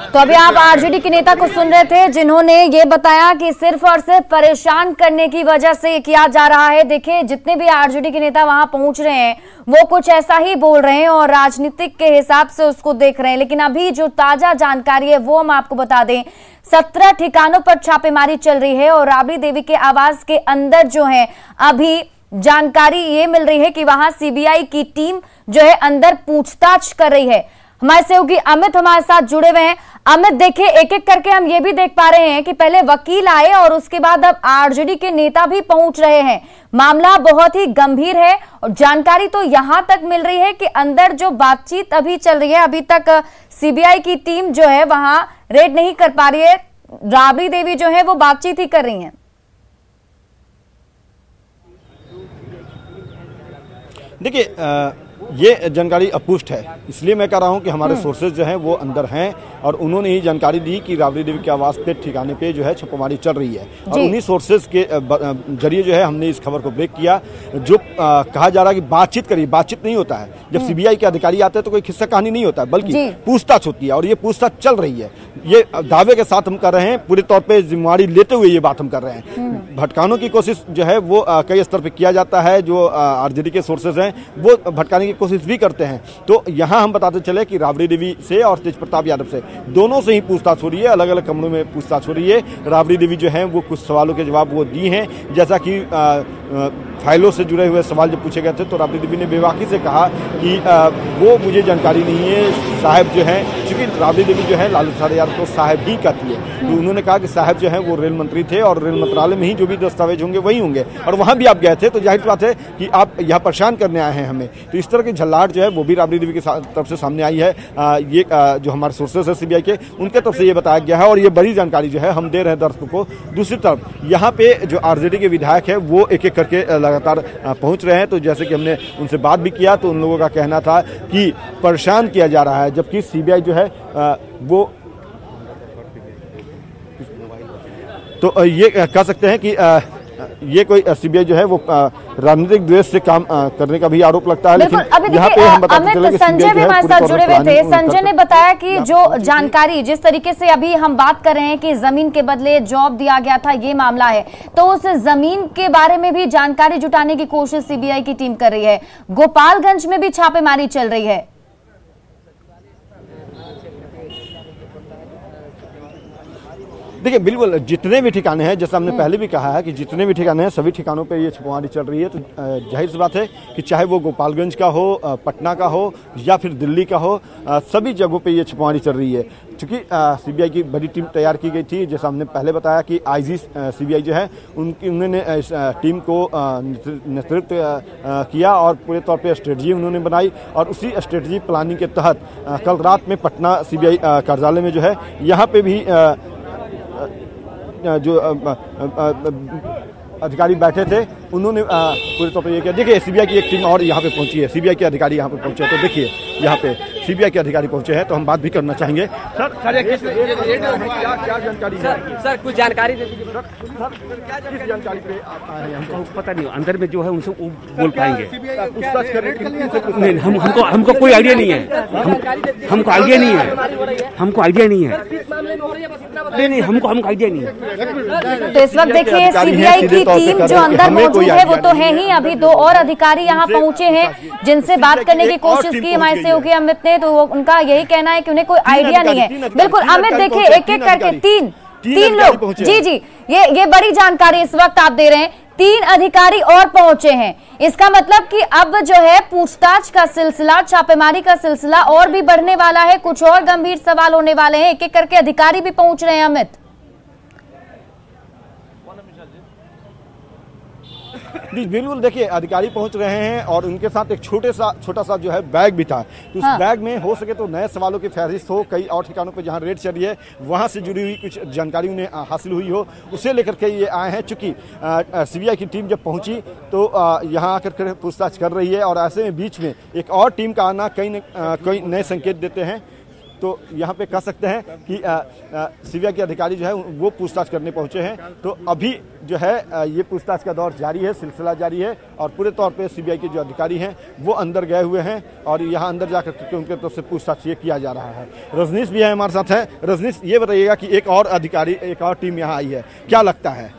तो अभी आप आरजेडी के नेता को सुन रहे थे, जिन्होंने ये बताया कि सिर्फ और सिर्फ परेशान करने की वजह से किया जा रहा है। देखिए, जितने भी आरजेडी के नेता वहां पहुंच रहे हैं वो कुछ ऐसा ही बोल रहे हैं और राजनीतिक के हिसाब से उसको देख रहे हैं। लेकिन अभी जो ताजा जानकारी है वो हम आपको बता दें, 17 ठिकानों पर छापेमारी चल रही है, और राबड़ी देवी के आवास के अंदर जो है अभी जानकारी ये मिल रही है कि वहां सीबीआई की टीम जो है अंदर पूछताछ कर रही है। हमारे सहयोगी अमित हमारे साथ जुड़े हुए हैं। अमित, देखिए, एक एक करके हम ये भी देख पा रहे हैं कि पहले वकील आए और उसके बाद अब आरजेडी के नेता भी पहुंच रहे हैं। मामला बहुत ही गंभीर है, और जानकारी तो यहां तक मिल रही है कि अंदर जो बातचीत अभी चल रही है, अभी तक सीबीआई की टीम जो है वहां रेड नहीं कर पा रही है। राबड़ी देवी जो है वो बातचीत ही कर रही है। देखिए, ये जानकारी अपुष्ट है, इसलिए मैं कह रहा हूं कि हमारे सोर्सेज जो हैं वो अंदर हैं और उन्होंने ही जानकारी दी कि राबड़ी देवी के आवास पे ठिकाने पे जो है छापेमारी चल रही है और उन्हीं सोर्सेज के जरिए जो है हमने इस खबर को ब्रेक किया। जो कहा जा रहा है कि बातचीत करिए, बातचीत नहीं होता है। जब सीबीआई के अधिकारी आते हैं तो कोई किस्सा कहानी नहीं होता है, बल्कि पूछताछ होती है और ये पूछताछ चल रही है। ये दावे के साथ हम कर रहे हैं, पूरे तौर पर जिम्मेवारी लेते हुए ये बात हम कर रहे हैं। भटकाने की कोशिश जो है वो कई स्तर पर किया जाता है, जो आरजेडी के सोर्सेज हैं वो भटकाने की कोशिश भी करते हैं। तो यहाँ हम बताते चले कि राबड़ी देवी से और तेज प्रताप यादव से दोनों से ही पूछताछ हो रही है, अलग अलग कमरों में पूछताछ हो रही है। राबड़ी देवी जो है वो कुछ सवालों के जवाब वो दी हैं, जैसा कि फाइलों से जुड़े हुए सवाल जब पूछे गए थे तो राबड़ी देवी ने बेबाकी से कहा कि वो मुझे जानकारी नहीं है। साहब जो है, चूंकि राबड़ी देवी जो है लालू प्रसाद यादव को साहब ही कहती है, तो उन्होंने कहा कि साहब जो है वो रेल मंत्री थे और रेल मंत्रालय में ही जो भी दस्तावेज होंगे वही होंगे और वहां भी आप गए थे, तो जाहिर बात है कि आप यहाँ परेशान करने आए हैं हमें। तो इस तरह की झल्लाहट जो है वो भी राबड़ी देवी की तरफ से सामने आई है। ये जो हमारे सोर्सेस है सीबीआई के, उनके तरफ से ये बताया गया है और ये बड़ी जानकारी जो है हम दे रहे हैं दर्शकों को। दूसरी तरफ यहाँ पे जो आरजेडी के विधायक है वो एक एक करके लगातार पहुंच रहे हैं। तो जैसे कि हमने उनसे बात भी किया तो उन लोगों का कहना था कि परेशान किया जा रहा है, जबकि सीबीआई जो है वो तो ये कह सकते हैं कि ये कोई सीबीआई जो है वो राजनीतिक द्वेष से काम करने का भी आरोप लगता है। लेकिन यहाँ पे हम बताते चले कि संजय भी हमारे साथ जुड़े हुए थे। संजय ने बताया कि जो जानकारी जिस तरीके से अभी हम बात कर रहे हैं कि जमीन के बदले जॉब दिया गया था, ये मामला है, तो उस जमीन के बारे में भी जानकारी जुटाने की कोशिश सीबीआई की टीम कर रही है। गोपालगंज में भी छापेमारी चल रही है। देखिए बिल्कुल जितने भी ठिकाने हैं, जैसा हमने पहले भी कहा है कि जितने भी ठिकाने हैं सभी ठिकानों पे ये छापेमारी चल रही है। तो जाहिर सी बात है कि चाहे वो गोपालगंज का हो, पटना का हो या फिर दिल्ली का हो, सभी जगहों पे ये छापेमारी चल रही है। चूंकि सीबीआई की बड़ी टीम तैयार की गई थी, जैसा हमने पहले बताया कि आईजी सीबीआई जो है उन्होंने इस टीम को नेतृत्व किया और पूरे तौर पर स्ट्रेटजी उन्होंने बनाई और उसी स्ट्रेटजी प्लानिंग के तहत कल रात में पटना सीबीआई कार्यालय में जो है यहाँ पे भी जो अधिकारी बैठे थे उन्होंने पूरे तौर पर ये किया। देखिए सीबीआई की एक टीम और यहाँ पे पहुंची है, सीबीआई के अधिकारी यहाँ पे पहुंचे हैं। तो देखिए यहाँ पे सीबीआई के अधिकारी पहुंचे हैं तो हम बात भी करना चाहेंगे। सर क्या जानकारी है? सर कुछ जानकारी दे दीजिए। किस जानकारी पे हमको पता नहीं, अंदर में जो है उनसे बोल पाएंगे। नहीं, हमको कोई आइडिया नहीं है, हमको आइडिया नहीं है, हमको आइडिया नहीं है, नहीं हमको आइडिया नहीं है। तो इस वक्त देखिए सीबीआई की टीम जो अंदर मौजूद है वो तो है ही, अभी दो और अधिकारी यहाँ पहुंचे हैं जिनसे बात करने की कोशिश की हमारे सहयोगी अमित ने, तो उनका यही कहना है कि उन्हें कोई आइडिया नहीं है। बिल्कुल अमित, देखिए एक एक करके तीन लोग, जी ये बड़ी जानकारी इस वक्त आप दे रहे हैं। 3 अधिकारी और पहुंचे हैं, इसका मतलब कि अब जो है पूछताछ का सिलसिला, छापेमारी का सिलसिला और भी बढ़ने वाला है, कुछ और गंभीर सवाल होने वाले हैं। एक एक करके अधिकारी भी पहुंच रहे हैं अमित। बिल्कुल देखिए अधिकारी पहुंच रहे हैं और उनके साथ एक छोटा सा जो है बैग भी था। तो उस बैग में हो सके तो नए सवालों की फहरिस्त हो, कई और ठिकानों पे जहां रेड चल रही है वहां से जुड़ी हुई कुछ जानकारी उन्हें हासिल हुई हो, उसे लेकर के ये आए हैं। चूंकि सीबीआई की टीम जब पहुंची तो यहाँ आकर पूछताछ कर रही है और ऐसे में बीच में एक और टीम का आना कई नए संकेत देते हैं। तो यहाँ पे कह सकते हैं कि सीबीआई के अधिकारी जो है वो पूछताछ करने पहुंचे हैं। तो अभी जो है ये पूछताछ का दौर जारी है, सिलसिला जारी है और पूरे तौर पे सीबीआई के जो अधिकारी हैं वो अंदर गए हुए हैं और यहाँ अंदर जाकर के उनके तरफ से पूछताछ ये किया जा रहा है। रजनीश भी है हमारे साथ है। रजनीश, ये बताइएगा कि एक और अधिकारी, एक और टीम यहाँ आई है, क्या लगता है?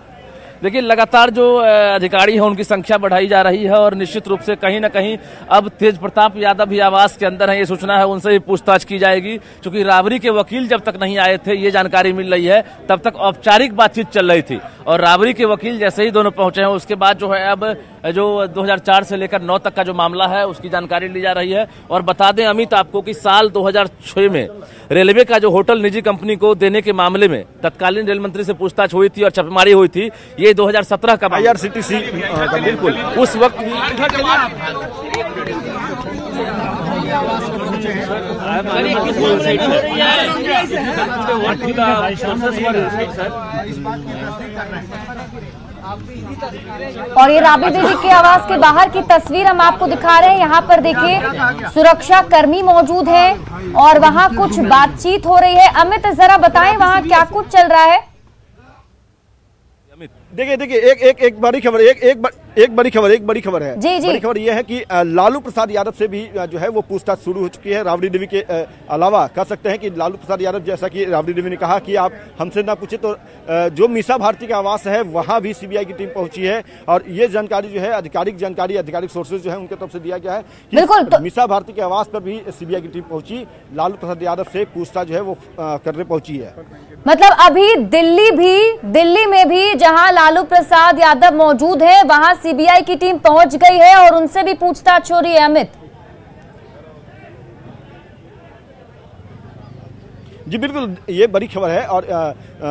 देखिए लगातार जो अधिकारी हैं उनकी संख्या बढ़ाई जा रही है और निश्चित रूप से कहीं ना कहीं अब तेज प्रताप यादव भी आवास के अंदर है, ये सूचना है, उनसे भी पूछताछ की जाएगी। क्योंकि राबड़ी के वकील जब तक नहीं आए थे, ये जानकारी मिल रही है, तब तक औपचारिक बातचीत चल रही थी और राबड़ी के वकील जैसे ही दोनों पहुंचे हैं उसके बाद जो है अब जो 2004 से लेकर 9 तक का जो मामला है उसकी जानकारी ली जा रही है। और बता दें अमित आपको कि साल 2006 में रेलवे का जो होटल निजी कंपनी को देने के मामले में तत्कालीन रेल मंत्री से पूछताछ हुई थी और छापेमारी हुई थी। ये 2017 का IRCTC बिल्कुल उस वक्त और ये राबड़ी देवी के आवास के बाहर की तस्वीर हम आपको दिखा रहे हैं। यहाँ पर देखिए सुरक्षा कर्मी मौजूद हैं और वहाँ कुछ बातचीत हो रही है। अमित जरा बताएं वहाँ क्या कुछ चल रहा है। देखिए एक बड़ी खबर एक बड़ी खबर है। जी। बड़ी खबर यह है कि लालू प्रसाद यादव से भी जो है वो पूछताछ शुरू हो चुकी है। राबड़ी देवी के अलावा कह सकते हैं कि लालू प्रसाद यादव, जैसा कि राबड़ी देवी ने कहा कि आप हमसे ना पूछे, तो जो मीसा भारती का आवास है वहां भी सीबीआई की टीम पहुंची है। और ये जानकारी जो है आधिकारिक सोर्सेज जो है उनके तरफ से दिया गया है कि बिल्कुल मीसा भारती के आवास पर भी सीबीआई की टीम पहुंची, लालू प्रसाद यादव से पूछताछ जो है वो करने पहुंची है। मतलब अभी दिल्ली में भी जहां लालू प्रसाद यादव मौजूद है वहां सीबीआई की टीम पहुंच गई है और उनसे भी पूछताछ हो रही है। अमित जी बिल्कुल, ये बड़ी खबर है। और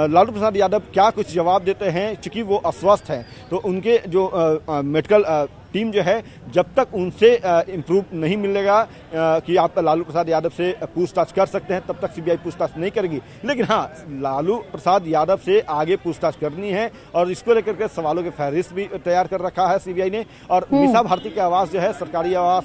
लालू प्रसाद यादव क्या कुछ जवाब देते हैं, चूंकि वो अस्वस्थ हैं तो उनके जो मेडिकल टीम जो है जब तक उनसे इम्प्रूव नहीं मिलेगा कि आप लालू प्रसाद यादव से पूछताछ कर सकते हैं तब तक सीबीआई पूछताछ नहीं करेगी। लेकिन हाँ, लालू प्रसाद यादव से आगे पूछताछ करनी है और इसको लेकर के सवालों के फहरिस्त भी तैयार कर रखा है सीबीआई ने। और मीसा भारती के आवास जो है सरकारी आवास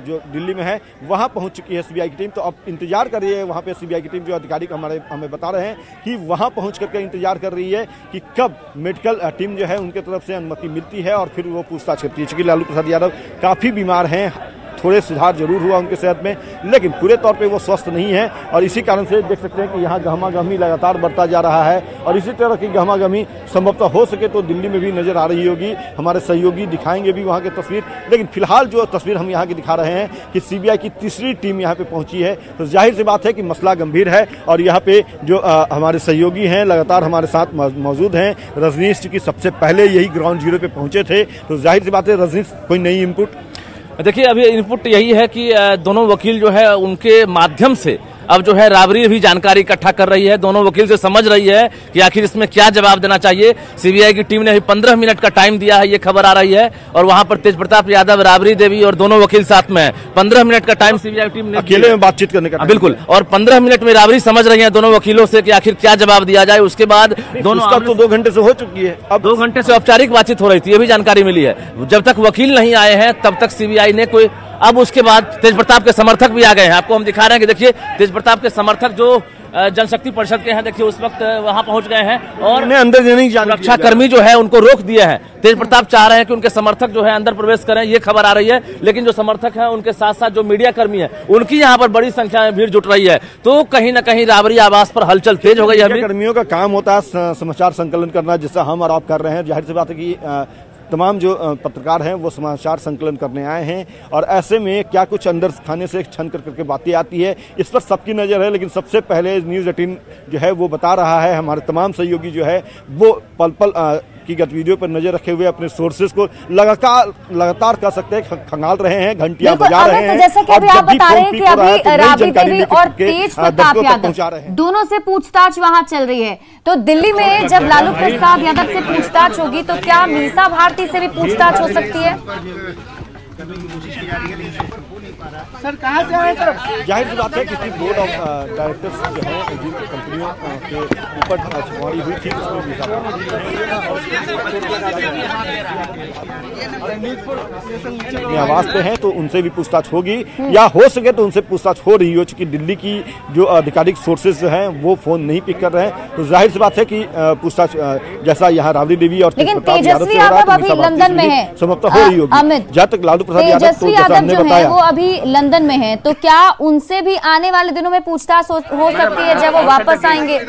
जो दिल्ली में है वहां पहुंच चुकी है सीबीआई की टीम। तो अब इंतजार कर रही है वहां पे सीबीआई की टीम, जो अधिकारी हमें बता रहे हैं कि वहां पहुंच करके इंतजार कर रही है कि कब मेडिकल टीम जो है उनके तरफ से अनुमति मिलती है और फिर वो पूछताछ करती है। चूंकि लालू प्रसाद यादव काफी बीमार हैं, थोड़े सुधार जरूर हुआ उनके सेहत में, लेकिन पूरे तौर पे वो स्वस्थ नहीं है। और इसी कारण से देख सकते हैं कि यहाँ गहमा-गहमी लगातार बढ़ता जा रहा है। और इसी तरह की गहमा-गहमी संभवतः हो सके तो दिल्ली में भी नजर आ रही होगी। हमारे सहयोगी दिखाएंगे भी वहाँ की तस्वीर। लेकिन फिलहाल जो तस्वीर हम यहाँ की दिखा रहे हैं कि सीबीआई की तीसरी टीम यहाँ पे पहुंची है, तो जाहिर सी बात है कि मसला गंभीर है। और यहाँ पे जो हमारे सहयोगी हैं लगातार हमारे साथ मौजूद हैं। रजनीश जी की सबसे पहले यही ग्राउंड जीरो पे पहुंचे थे, तो जाहिर सी बात है रजनीश, कोई नई इनपुट? देखिए, अभी इनपुट यही है कि दोनों वकील जो है उनके माध्यम से अब जो है राबड़ी भी जानकारी इकट्ठा कर रही है, दोनों वकील से समझ रही है कि आखिर इसमें क्या जवाब देना चाहिए। सीबीआई की टीम ने अभी 15 मिनट का टाइम दिया है, ये खबर आ रही है। और वहां पर तेज प्रताप यादव, राबड़ी देवी और दोनों वकील साथ में है। 15 मिनट का टाइम सीबीआई टीम ने अकेले में बातचीत करने का। बिल्कुल, और 15 मिनट में राबड़ी समझ रही है दोनों वकीलों से कि आखिर क्या जवाब दिया जाए। उसके बाद दोनों तो 2 घंटे से हो चुकी है, अब 2 घंटे से औपचारिक बातचीत हो रही थी, ये भी जानकारी मिली है। जब तक वकील नहीं आए हैं तब तक सीबीआई ने कोई, अब उसके बाद तेज प्रताप के समर्थक भी आ गए हैं। आपको हम दिखा रहे हैं कि देखिए तेज प्रताप के समर्थक जो जनशक्ति परिषद के हैं, देखिए उस वक्त वहां पहुंच गए हैं और अंदर जाने की सुरक्षा कर्मी जो है उनको रोक दिया है। तेज प्रताप चाह रहे हैं कि उनके समर्थक जो है अंदर प्रवेश करें, ये खबर आ रही है। लेकिन जो समर्थक हैं उनके साथ साथ जो मीडिया कर्मी है उनकी यहाँ पर बड़ी संख्या में भीड़ जुट रही है। तो कहीं न कहीं राबड़ी आवास पर हलचल तेज हो गई है। कर्मियों का काम होता है समाचार संकलन करना, जैसा हम और आप कर रहे हैं। जाहिर सी बात है कि तमाम जो पत्रकार हैं वो समाचार संकलन करने आए हैं और ऐसे में क्या कुछ अंदर खाने से छन करके बातें आती है, इस पर सबकी नज़र है। लेकिन सबसे पहले न्यूज़ 18 जो है वो बता रहा है, हमारे तमाम सहयोगी जो है वो पल पल की गतिविधियों पर नजर रखे हुए अपने सोर्सेज को लगातार कह सकते हैं खंगाल रहे हैं, घंटियां बजा रहे हैं। जैसा कि अभी आप बता रहे हैं कि अभी राबड़ी देवी और तेज प्रताप यादव दोनों से पूछताछ वहां चल रही है, तो दिल्ली में जब लालू प्रसाद यादव से पूछताछ होगी तो क्या मीसा भारती से भी पूछताछ हो सकती है? सर कहाँ से आए सर? जाहिर सी बात है कि बोर्ड ऑफ डायरेक्टर्स जो है जिन कंपनियों के ऊपर छुड़वाई हुई थी उसमें आवाज पे हैं तो उनसे भी पूछताछ होगी या हो सके तो उनसे पूछताछ हो रही हो। चूंकि दिल्ली की जो आधिकारिक सोर्सेज जो हैं वो फोन नहीं पिक कर रहे हैं, तो जाहिर सी बात है कि पूछताछ जैसा यहाँ राबड़ी देवी और तेजस्वी यादव अभी लंदन में है, समाप्त हो रही होगी। जब तक लालू प्रसाद यादव जो है वो अभी लंदन में है, तो क्या उनसे भी आने वाले दिनों में पूछताछ हो सकती है जब वो वापस आएंगे?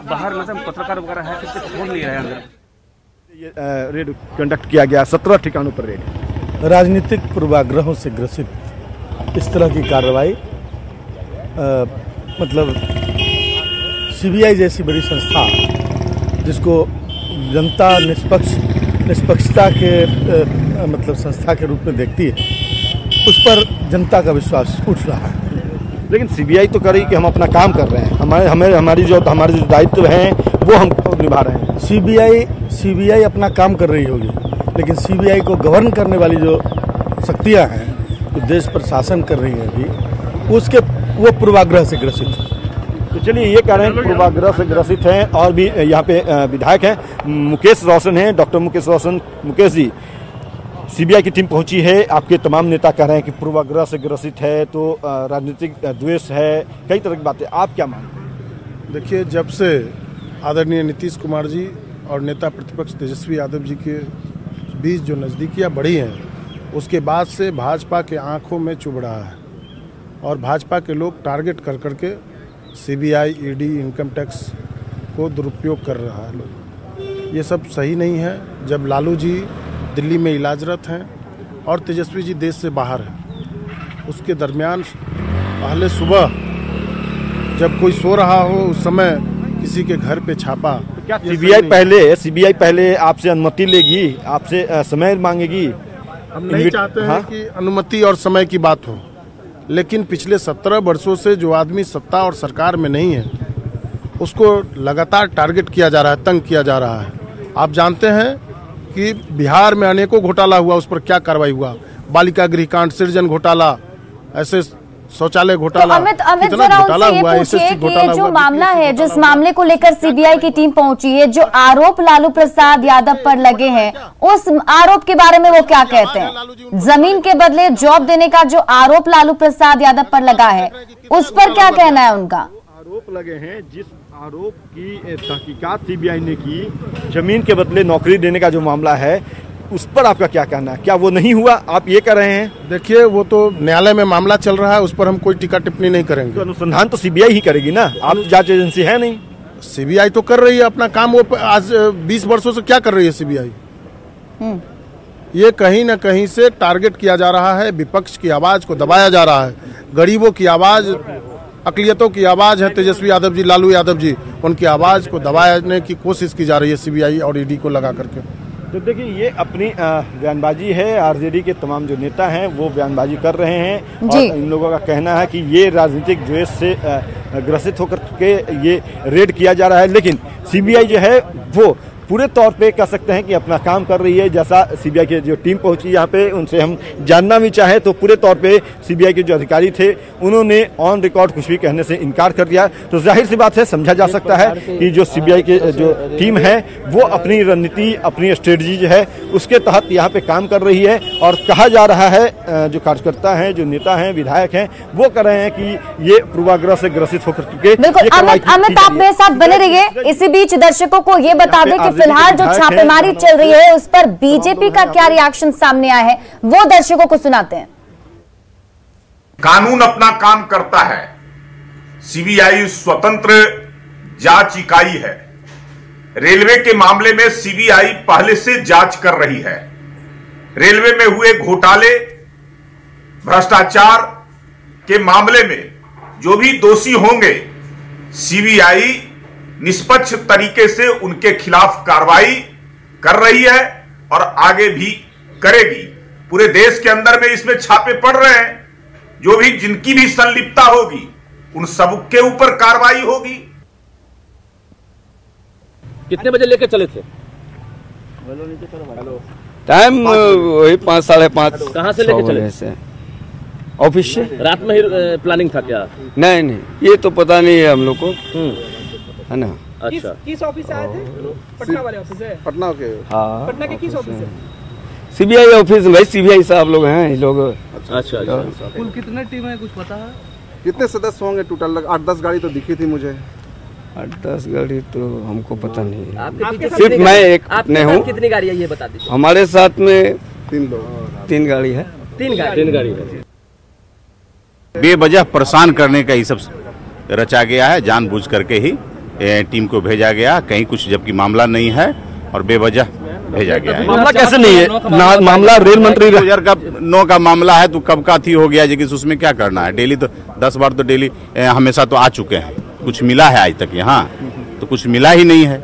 बाहर मतलब पत्रकार वगैरह है, छोड़ नहीं रहे अंदर। ये रेड कंडक्ट किया गया 17 ठिकानों पर रेड। राजनीतिक पूर्वाग्रहों से ग्रसित इस तरह की कार्रवाई मतलब सीबीआई जैसी बड़ी संस्था जिसको जनता निष्पक्षता के मतलब संस्था के रूप में देखती है, उस पर जनता का विश्वास उठ रहा है। लेकिन सीबीआई तो करी कि हम अपना काम कर रहे हैं, हमारे जो दायित्व हैं वो हम निभा रहे हैं। सीबीआई अपना काम कर रही होगी, लेकिन सीबीआई को गवर्न करने वाली जो शक्तियां हैं देश पर शासन कर रही है अभी, उसके वो पूर्वाग्रह से ग्रसित है। तो चलिए ये कह रहे हैं पूर्वाग्रह से ग्रसित हैं। और भी यहाँ पे विधायक हैं, मुकेश रोशन हैं, डॉक्टर मुकेश रोशन। मुकेश जी, सीबीआई की टीम पहुंची है, आपके तमाम नेता कह रहे हैं कि पूर्वाग्रह से ग्रसित है, तो राजनीतिक द्वेष है, कई तरह की बातें, आप क्या मानते हैं? देखिए, जब से आदरणीय नीतीश कुमार जी और नेता प्रतिपक्ष तेजस्वी यादव जी के बीच जो नज़दीकियाँ बढ़ी हैं, उसके बाद से भाजपा के आंखों में चुभ रहा है और भाजपा के लोग टारगेट कर करके सीबीआई, ईडी, इनकम टैक्स को दुरुपयोग कर रहा है लोग। ये सब सही नहीं है। जब लालू जी दिल्ली में इलाजरत हैं और तेजस्वी जी देश से बाहर हैं, उसके दरमियान पहले सुबह जब कोई सो रहा हो उस समय किसी के घर पे छापा। क्या सीबीआई पहले आपसे अनुमति लेगी, आपसे समय मांगेगी? हम नहीं चाहते हैं कि अनुमति और समय की बात हो, लेकिन पिछले 17 वर्षों से जो आदमी सत्ता और सरकार में नहीं है उसको लगातार टारगेट किया जा रहा है, तंग किया जा रहा है। आप जानते हैं कि बिहार में अनेकों घोटाला हुआ, उस पर क्या कार्रवाई हुआ? बालिका गृह कांड, सृजन घोटाला, ऐसे शौचालय घोटाला, अमित जरा उनसे ये पूछिए कि जो मामला है, जिस मामले को लेकर सीबीआई की टीम पहुंची है, जो आरोप लालू प्रसाद यादव पर लगे हैं, उस आरोप के बारे में वो क्या कहते हैं? जमीन के बदले जॉब देने का जो आरोप लालू प्रसाद यादव पर लगा है, उस पर क्या कहना है उनका? आरोप लगे हैं, जिस आरोप की तहकीकात सीबीआई ने की, जमीन के बदले नौकरी देने का जो मामला है, उस पर आपका क्या कहना है? क्या वो नहीं हुआ, आप ये कह रहे हैं? देखिए, वो तो न्यायालय में मामला चल रहा है, उस पर हम कोई टीका टिप्पणी नहीं करेंगे। तो अनुसंधान तो सीबीआई ही करेगी ना, आप जांच एजेंसी है नहीं। सीबीआई तो कर रही है अपना काम। वो आज 20 वर्षों से क्या कर रही है सीबीआई? ये कहीं न कहीं से टारगेट किया जा रहा है, विपक्ष की आवाज को दबाया जा रहा है। गरीबों की आवाज, अकलियतों की आवाज है तेजस्वी यादव जी, लालू यादव जी, उनकी आवाज को दबाने की कोशिश की जा रही है सीबीआई और ईडी को लगा करके। तो देखिए, ये अपनी बयानबाजी है, आरजेडी के तमाम जो नेता हैं वो बयानबाजी कर रहे हैं और इन लोगों का कहना है कि ये राजनीतिक द्वेष से ग्रसित होकर के ये रेड किया जा रहा है। लेकिन सीबीआई जो है वो पूरे तौर पे कह सकते हैं कि अपना काम कर रही है। जैसा सीबीआई की जो टीम पहुंची यहाँ पे, उनसे हम जानना भी चाहें तो पूरे तौर पे सीबीआई के जो अधिकारी थे उन्होंने ऑन रिकॉर्ड कुछ भी कहने से इनकार कर दिया। तो जाहिर सी बात है, समझा जा सकता है कि जो सीबीआई की जो टीम है वो अपनी रणनीति, अपनी स्ट्रेटजी जो है उसके तहत यहाँ पे काम कर रही है। और कहा जा रहा है, जो कार्यकर्ता हैं, जो नेता हैं, विधायक हैं, वो कह रहे हैं कि ये पूर्वाग्रह से ग्रसित होकर चुके। बिल्कुल अमित, आप मेरे साथ बने रहिए। इसी बीच दर्शकों को ये बता दें कि फिलहाल जो छापेमारी चल रही है उस पर बीजेपी का क्या रिएक्शन सामने आया है, वो दर्शकों को सुनाते हैं। कानून अपना काम करता है, सीबीआई स्वतंत्र जांच इकाई है। रेलवे के मामले में सीबीआई पहले से जांच कर रही है। रेलवे में हुए घोटाले, भ्रष्टाचार के मामले में जो भी दोषी होंगे, सीबीआई निष्पक्ष तरीके से उनके खिलाफ कार्रवाई कर रही है और आगे भी करेगी। पूरे देश के अंदर में इसमें छापे पड़ रहे हैं, जो भी जिनकी भी संलिप्तता होगी उन सब के ऊपर कार्रवाई होगी। कितने बजे लेकर चले थे? टाइम वही 5, 5:30। कहाँ से लेकर चले से? ऑफिस से। रात में ही प्लानिंग था क्या? नहीं, ये तो पता नहीं है हम लोग को, है ना। अच्छा, किस ऑफिस से आए थे? पटना वाले ऑफिस से? पटना के? हाँ, पटना के किस ऑफिस से? CBI office. भाई सीबीआई साहब लोग हैं ये लोग। अच्छा। कुल कितने टीम है, कुछ पता है? कितने सदस्य होंगे टोटल? 8-10 गाड़ी तो दिखी थी मुझे। 8-10 गाड़ी तो हमको पता नहीं है, सिर्फ मैं एक अपने हूँ। कितनी गाड़ी है ये बता दीजिए। हमारे साथ में 3 लोग, 3 गाड़ी है। 3 गाड़ी है। बेवजह परेशान करने का ये सब रचा गया है, जानबूझ करके ही टीम को भेजा गया। कहीं कुछ जबकि मामला नहीं है और बेवजह भेजा गया है। मामला कैसे नहीं है? मामला रेल मंत्री 2009 का मामला है, तो कब का थी हो गया, लेकिन उसमें क्या करना है? डेली तो 10 बार तो डेली हमेशा तो आ चुके हैं। कुछ मिला है आज तक यहाँ? तो कुछ मिला ही नहीं है,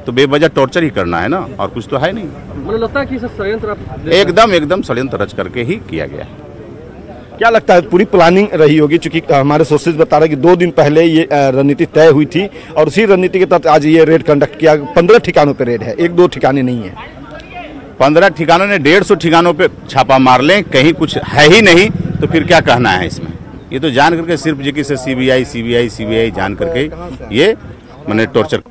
तो बेवजह टॉर्चर ही करना है ना, और कुछ तो है नहीं। मुझे लगता है कि षड्यंत्र एकदम षड्यंत्र रच करके ही किया गया है। क्या लगता है पूरी प्लानिंग रही होगी? चूंकि हमारे सोर्सेज बता रहे हैं कि 2 दिन पहले ये रणनीति तय हुई थी और उसी रणनीति के तहत आज ये रेड कंडक्ट किया। 15 ठिकानों पे रेड है, 1-2 ठिकाने नहीं है। 15 ठिकानों ने 150 ठिकानों पे छापा मार लें, कहीं कुछ है ही नहीं, तो फिर क्या कहना है इसमें? ये तो जान करके सिर्फ जो कि सीबीआई जान करके ये मैंने टॉर्चर।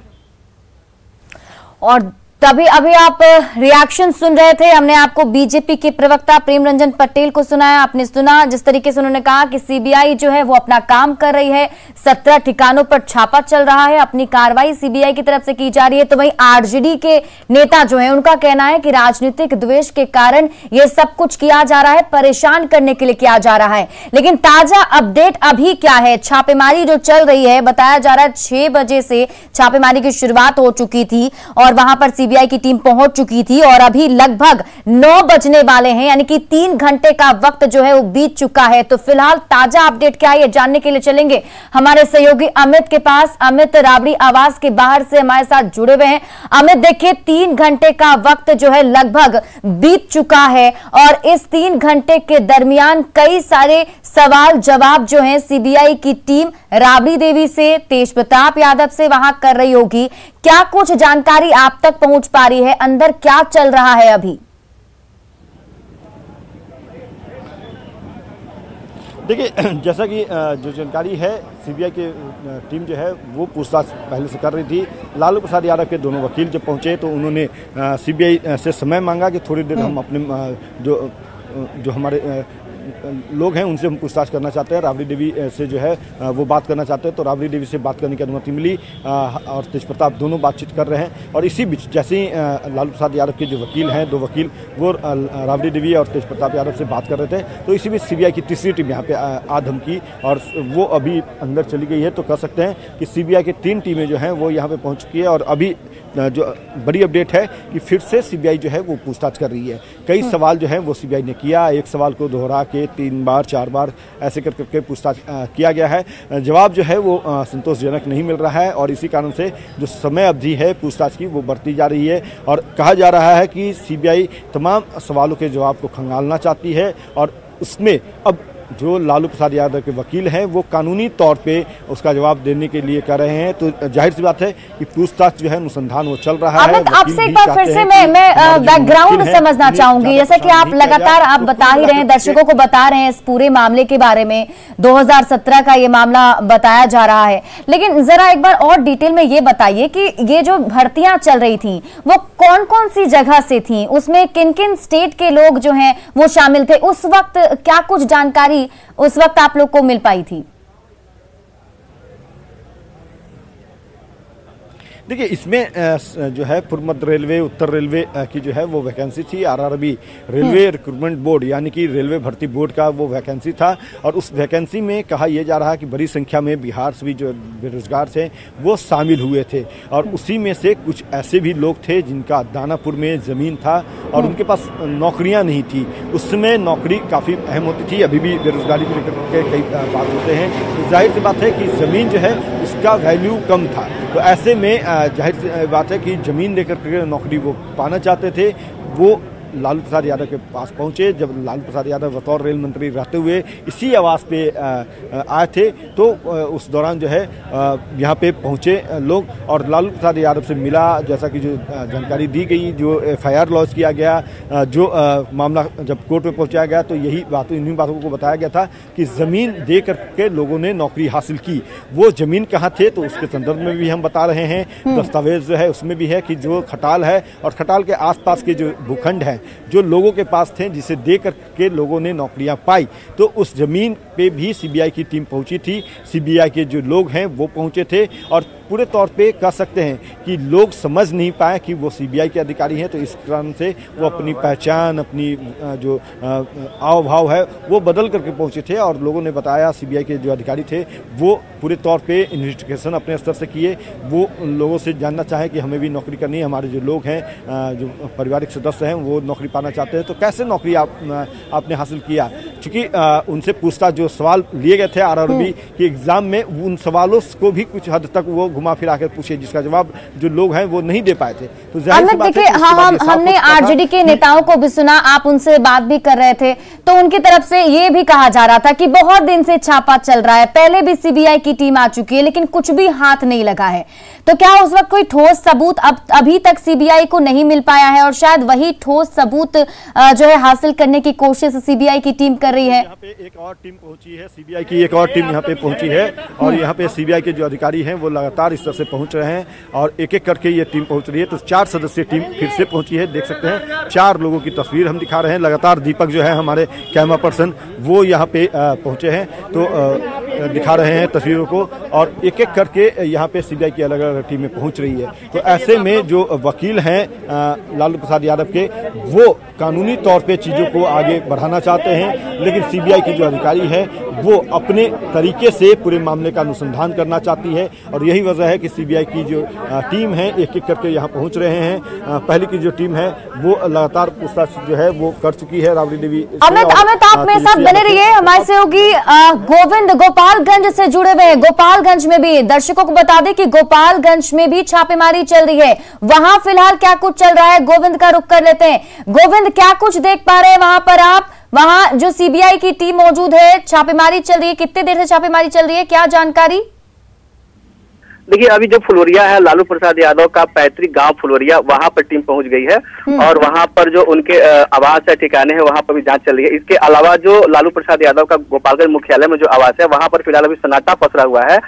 और तभी अभी आप रिएक्शन सुन रहे थे, हमने आपको बीजेपी के प्रवक्ता प्रेम रंजन पटेल को सुनाया। आपने सुना जिस तरीके से उन्होंने कहा कि सीबीआई जो है वो अपना काम कर रही है, 17 ठिकानों पर छापा चल रहा है, अपनी कार्रवाई सीबीआई की तरफ से की जा रही है। तो वहीं आरजेडी के नेता जो है उनका कहना है कि राजनीतिक द्वेष के कारण ये सब कुछ किया जा रहा है, परेशान करने के लिए किया जा रहा है। लेकिन ताजा अपडेट अभी क्या है? छापेमारी जो चल रही है, बताया जा रहा है 6 बजे से छापेमारी की शुरुआत हो चुकी थी और वहां पर सीबीआई की टीम पहुंच चुकी थी और अभी लगभग 9 बजने वाले हैं, यानी कि 3 घंटे का वक्त जो है वो बीत चुका है। तो फिलहाल ताजा अपडेट क्या है ये जानने के लिए चलेंगे हमारे सहयोगी अमित के पास। अमित राबड़ी आवास के बाहर से हमारे साथ जुड़े हुए हैं। अमित देखिए, 3 घंटे का वक्त जो है लगभग बीत चुका है और इस 3 घंटे के दरमियान कई सारे सवाल जवाब जो है सीबीआई की टीम राबड़ी देवी से, तेज प्रताप यादव से वहां कर रही होगी। क्या कुछ जानकारी आप तक पहुंच पा रही है? अंदर क्या चल रहा है अभी? देखिए, जैसा कि जो जानकारी है, सीबीआई की टीम जो है वो पूछताछ पहले से कर रही थी। लालू प्रसाद यादव के दोनों वकील जब पहुंचे तो उन्होंने सीबीआई से समय मांगा कि थोड़ी देर हम अपने जो हमारे लोग हैं उनसे हम पूछताछ करना चाहते हैं, राबड़ी देवी से जो है वो बात करना चाहते हैं। तो राबड़ी देवी से बात करने की अनुमति मिली और तेज प्रताप दोनों बातचीत कर रहे हैं। और इसी बीच जैसे ही लालू प्रसाद यादव के जो वकील हैं, 2 वकील, वो राबड़ी देवी और तेज प्रताप यादव से बात कर रहे थे, तो इसी बीच सीबीआई की तीसरी टीम यहाँ पे आ धमकी और वो अभी अंदर चली गई है। तो कह सकते हैं कि सीबीआई की 3 टीमें जो हैं वो यहाँ पे पहुँच चुकी है और अभी जो बड़ी अपडेट है कि फिर से सीबीआई जो है वो पूछताछ कर रही है। कई सवाल जो है वो सीबीआई ने किया, एक सवाल को दोहरा के 3 बार 4 बार ऐसे करके पूछताछ किया गया है। जवाब जो है वो संतोषजनक नहीं मिल रहा है और इसी कारण से जो समय अवधि है पूछताछ की वो बढ़ती जा रही है और कहा जा रहा है कि सीबीआई तमाम सवालों के जवाब को खंगालना चाहती है और उसमें अब जो लालू प्रसाद यादव के वकील हैं वो कानूनी तौर पे उसका जवाब देने के लिए कर रहे हैं। तो जाहिर सी बात है कि पूछताछ जो है अनुसंधान वो चल रहा है। आपसे एक बार फिर से मैं बैकग्राउंड समझना चाहूंगी, जैसा कि आप लगातार आप बता ही रहे हैं, दर्शकों को बता रहे हैं इस पूरे मामले के बारे में। 2017 का ये मामला बताया जा रहा है, लेकिन जरा एक बार और डिटेल में ये बताइए कि ये जो भर्तियां चल रही थी वो कौन कौन सी जगह से थी, उसमें किन किन स्टेट के लोग जो हैं वो शामिल थे, उस वक्त क्या कुछ जानकारी उस वक्त आप लोग को मिल पाई थी? देखिए, इसमें जो है पूर्व मध्य रेलवे, उत्तर रेलवे की जो है वो वैकेंसी थी। आरआरबी रेलवे रिक्रूटमेंट बोर्ड यानी कि रेलवे भर्ती बोर्ड का वो वैकेंसी था और उस वैकेंसी में कहा यह जा रहा है कि बड़ी संख्या में बिहार से भी जो बेरोजगार थे वो शामिल हुए थे और उसी में से कुछ ऐसे भी लोग थे जिनका दानापुर में ज़मीन था और उनके पास नौकरियां नहीं थी। उस समय नौकरी काफ़ी अहम होती थी, अभी भी बेरोजगारी को लेकर के कई बात होते हैं। तो जाहिर सी बात है कि ज़मीन जो है उसका वैल्यू कम था। तो ऐसे में जाहिर सी बात है कि ज़मीन लेकर के नौकरी वो पाना चाहते थे। वो लालू प्रसाद यादव के पास पहुंचे। जब लालू प्रसाद यादव बतौर रेल मंत्री रहते हुए इसी आवास पे आए थे तो उस दौरान जो है यहाँ पे पहुंचे लोग और लालू प्रसाद यादव से मिला। जैसा कि जो जानकारी दी गई, जो FIR लॉन्च किया गया, जो मामला जब कोर्ट में पहुंचाया गया तो यही बात, इन्हीं बातों को बताया गया था कि ज़मीन दे करके लोगों ने नौकरी हासिल की। वो ज़मीन कहाँ थे तो उसके संदर्भ में भी हम बता रहे हैं। दस्तावेज जो है उसमें भी है कि जो खटाल है और खटाल के आसपास के जो भूखंड है जो लोगों के पास थे, जिसे दे करके लोगों ने नौकरियां पाई, तो उस जमीन पे भी सीबीआई की टीम पहुंची थी। सीबीआई के जो लोग हैं वो पहुंचे थे और पूरे तौर पे कह सकते हैं कि लोग समझ नहीं पाए कि वो सीबीआई के अधिकारी हैं। तो इस कारण से वो अपनी पहचान, अपनी जो आव भाव है वो बदल करके पहुंचे थे और लोगों ने बताया, सीबीआई के जो अधिकारी थे वो पूरे तौर पे इन्वेस्टिगेशन अपने स्तर से किए। वो लोगों से जानना चाहे कि हमें भी नौकरी करनी है, हमारे जो लोग हैं, जो पारिवारिक सदस्य हैं वो नौकरी पाना चाहते हैं, तो कैसे नौकरी आपने हासिल किया। चूँकि उनसे पूछताछ, जो सवाल लिए गए थे आरआरबी के एग्जाम में, उन सवालों को भी कुछ हद तक वो घुमा फिरा कर पूछे, जिसका जवाब जो लोग हैं वो नहीं दे पाए थे। तो अमित देखिए, हमने आरजेडी के नेताओं को भी सुना, आप उनसे बात भी कर रहे थे, तो उनकी तरफ से ये भी कहा जा रहा था कि बहुत दिन से छापा चल रहा है, पहले भी सीबीआई की टीम आ चुकी है लेकिन कुछ भी हाथ नहीं लगा है। तो क्या उस वक्त कोई ठोस सबूत अभी तक सीबीआई को नहीं मिल पाया है और शायद वही ठोस सबूत जो है हासिल करने की कोशिश सीबीआई की टीम कर रही है? यहाँ पे एक और टीम पहुंची है, सीबीआई की एक और टीम यहाँ पे पहुंची है और यहाँ पे सीबीआई के जो अधिकारी हैं वो लगातार इस तरह से पहुंच रहे हैं और एक एक करके ये टीम पहुंच रही है। तो 4 सदस्यीय टीम फिर से पहुंची है, देख सकते हैं 4 लोगों की तस्वीर हम दिखा रहे हैं। लगातार दीपक जो है हमारे कैमरा पर्सन वो यहाँ पे पहुंचे हैं, तो दिखा रहे हैं तस्वीरों को और एक एक करके यहाँ पे सीबीआई की अलग अलग टीमें पहुंच रही है। तो ऐसे में जो वकील हैं लालू प्रसाद यादव के, वो कानूनी तौर पे चीज़ों को आगे बढ़ाना चाहते हैं, लेकिन सीबीआई की जो अधिकारी है वो अपने तरीके से पूरे मामले का अनुसंधान करना चाहती है और यही वजह है कि सीबीआई की जो टीम है एक एक करके यहाँ पहुँच रहे हैं। पहले की जो टीम है वो लगातार पूछताछ जो है वो कर चुकी है राबड़ी देवी। अमित आप मेरे साथ बने रहिए, हमारे सहयोगी गोविंद गोपालगंज से जुड़े हुए हैं। गोपालगंज में भी दर्शकों को बता दें कि गोपालगंज में भी छापेमारी चल रही है, वहां फिलहाल क्या कुछ चल रहा है गोविंद का रुख कर लेते हैं। गोविंद, क्या कुछ देख पा रहे हैं वहां पर आप? वहां जो सीबीआई की टीम मौजूद है, छापेमारी चल रही है, कितने देर से छापेमारी चल रही है, क्या जानकारी? देखिए, अभी जो फुलवरिया है, लालू प्रसाद यादव का पैतृक गांव फुलवरिया, वहां पर टीम पहुंच गई है और वहां पर जो उनके आवास है, ठिकाने हैं, वहां पर भी जांच चल रही है। इसके अलावा जो लालू प्रसाद यादव का गोपालगंज मुख्यालय में जो आवास है, वहां पर फिलहाल अभी सन्नाटा पसरा हुआ है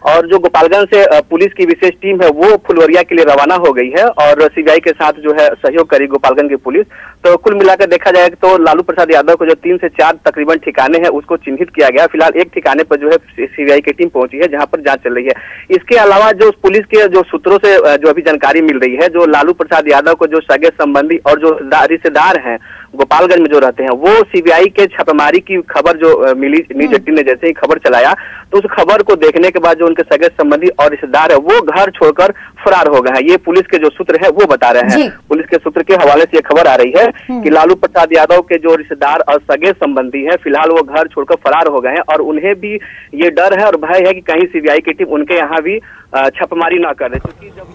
और जो गोपालगंज से पुलिस की विशेष टीम है वो फुलवरिया के लिए रवाना हो गई है और सीबीआई के साथ जो है सहयोग करी गोपालगंज की पुलिस। तो कुल मिलाकर देखा जाए तो लालू प्रसाद यादव को जो 3 से 4 तकरीबन ठिकाने हैं उसको चिन्हित किया गया। फिलहाल एक ठिकाने पर जो है सीबीआई की टीम पहुंची है जहां पर जांच चल रही है। इसके अलावा जो पुलिस के जो सूत्रों से जो अभी जानकारी मिल रही है, जो लालू प्रसाद यादव को जो सगे संबंधी और जो रिश्तेदार हैं गोपालगंज में जो रहते हैं, वो सीबीआई के छापेमारी की खबर जो मिली, न्यूज 18 ने जैसे ही खबर चलाया तो उस खबर को देखने के बाद जो उनके सगे संबंधी और रिश्तेदार है वो घर छोड़कर फरार हो गए हैं। ये पुलिस के जो सूत्र है वो बता रहे हैं। पुलिस के सूत्र के हवाले से ये खबर आ रही है कि लालू प्रसाद यादव के जो रिश्तेदार और सगे संबंधी हैं फिलहाल वो घर छोड़कर फरार हो गए हैं और उन्हें भी ये डर है और भय है कि कहीं सीबीआई की टीम उनके यहाँ भी छापेमारी ना करे।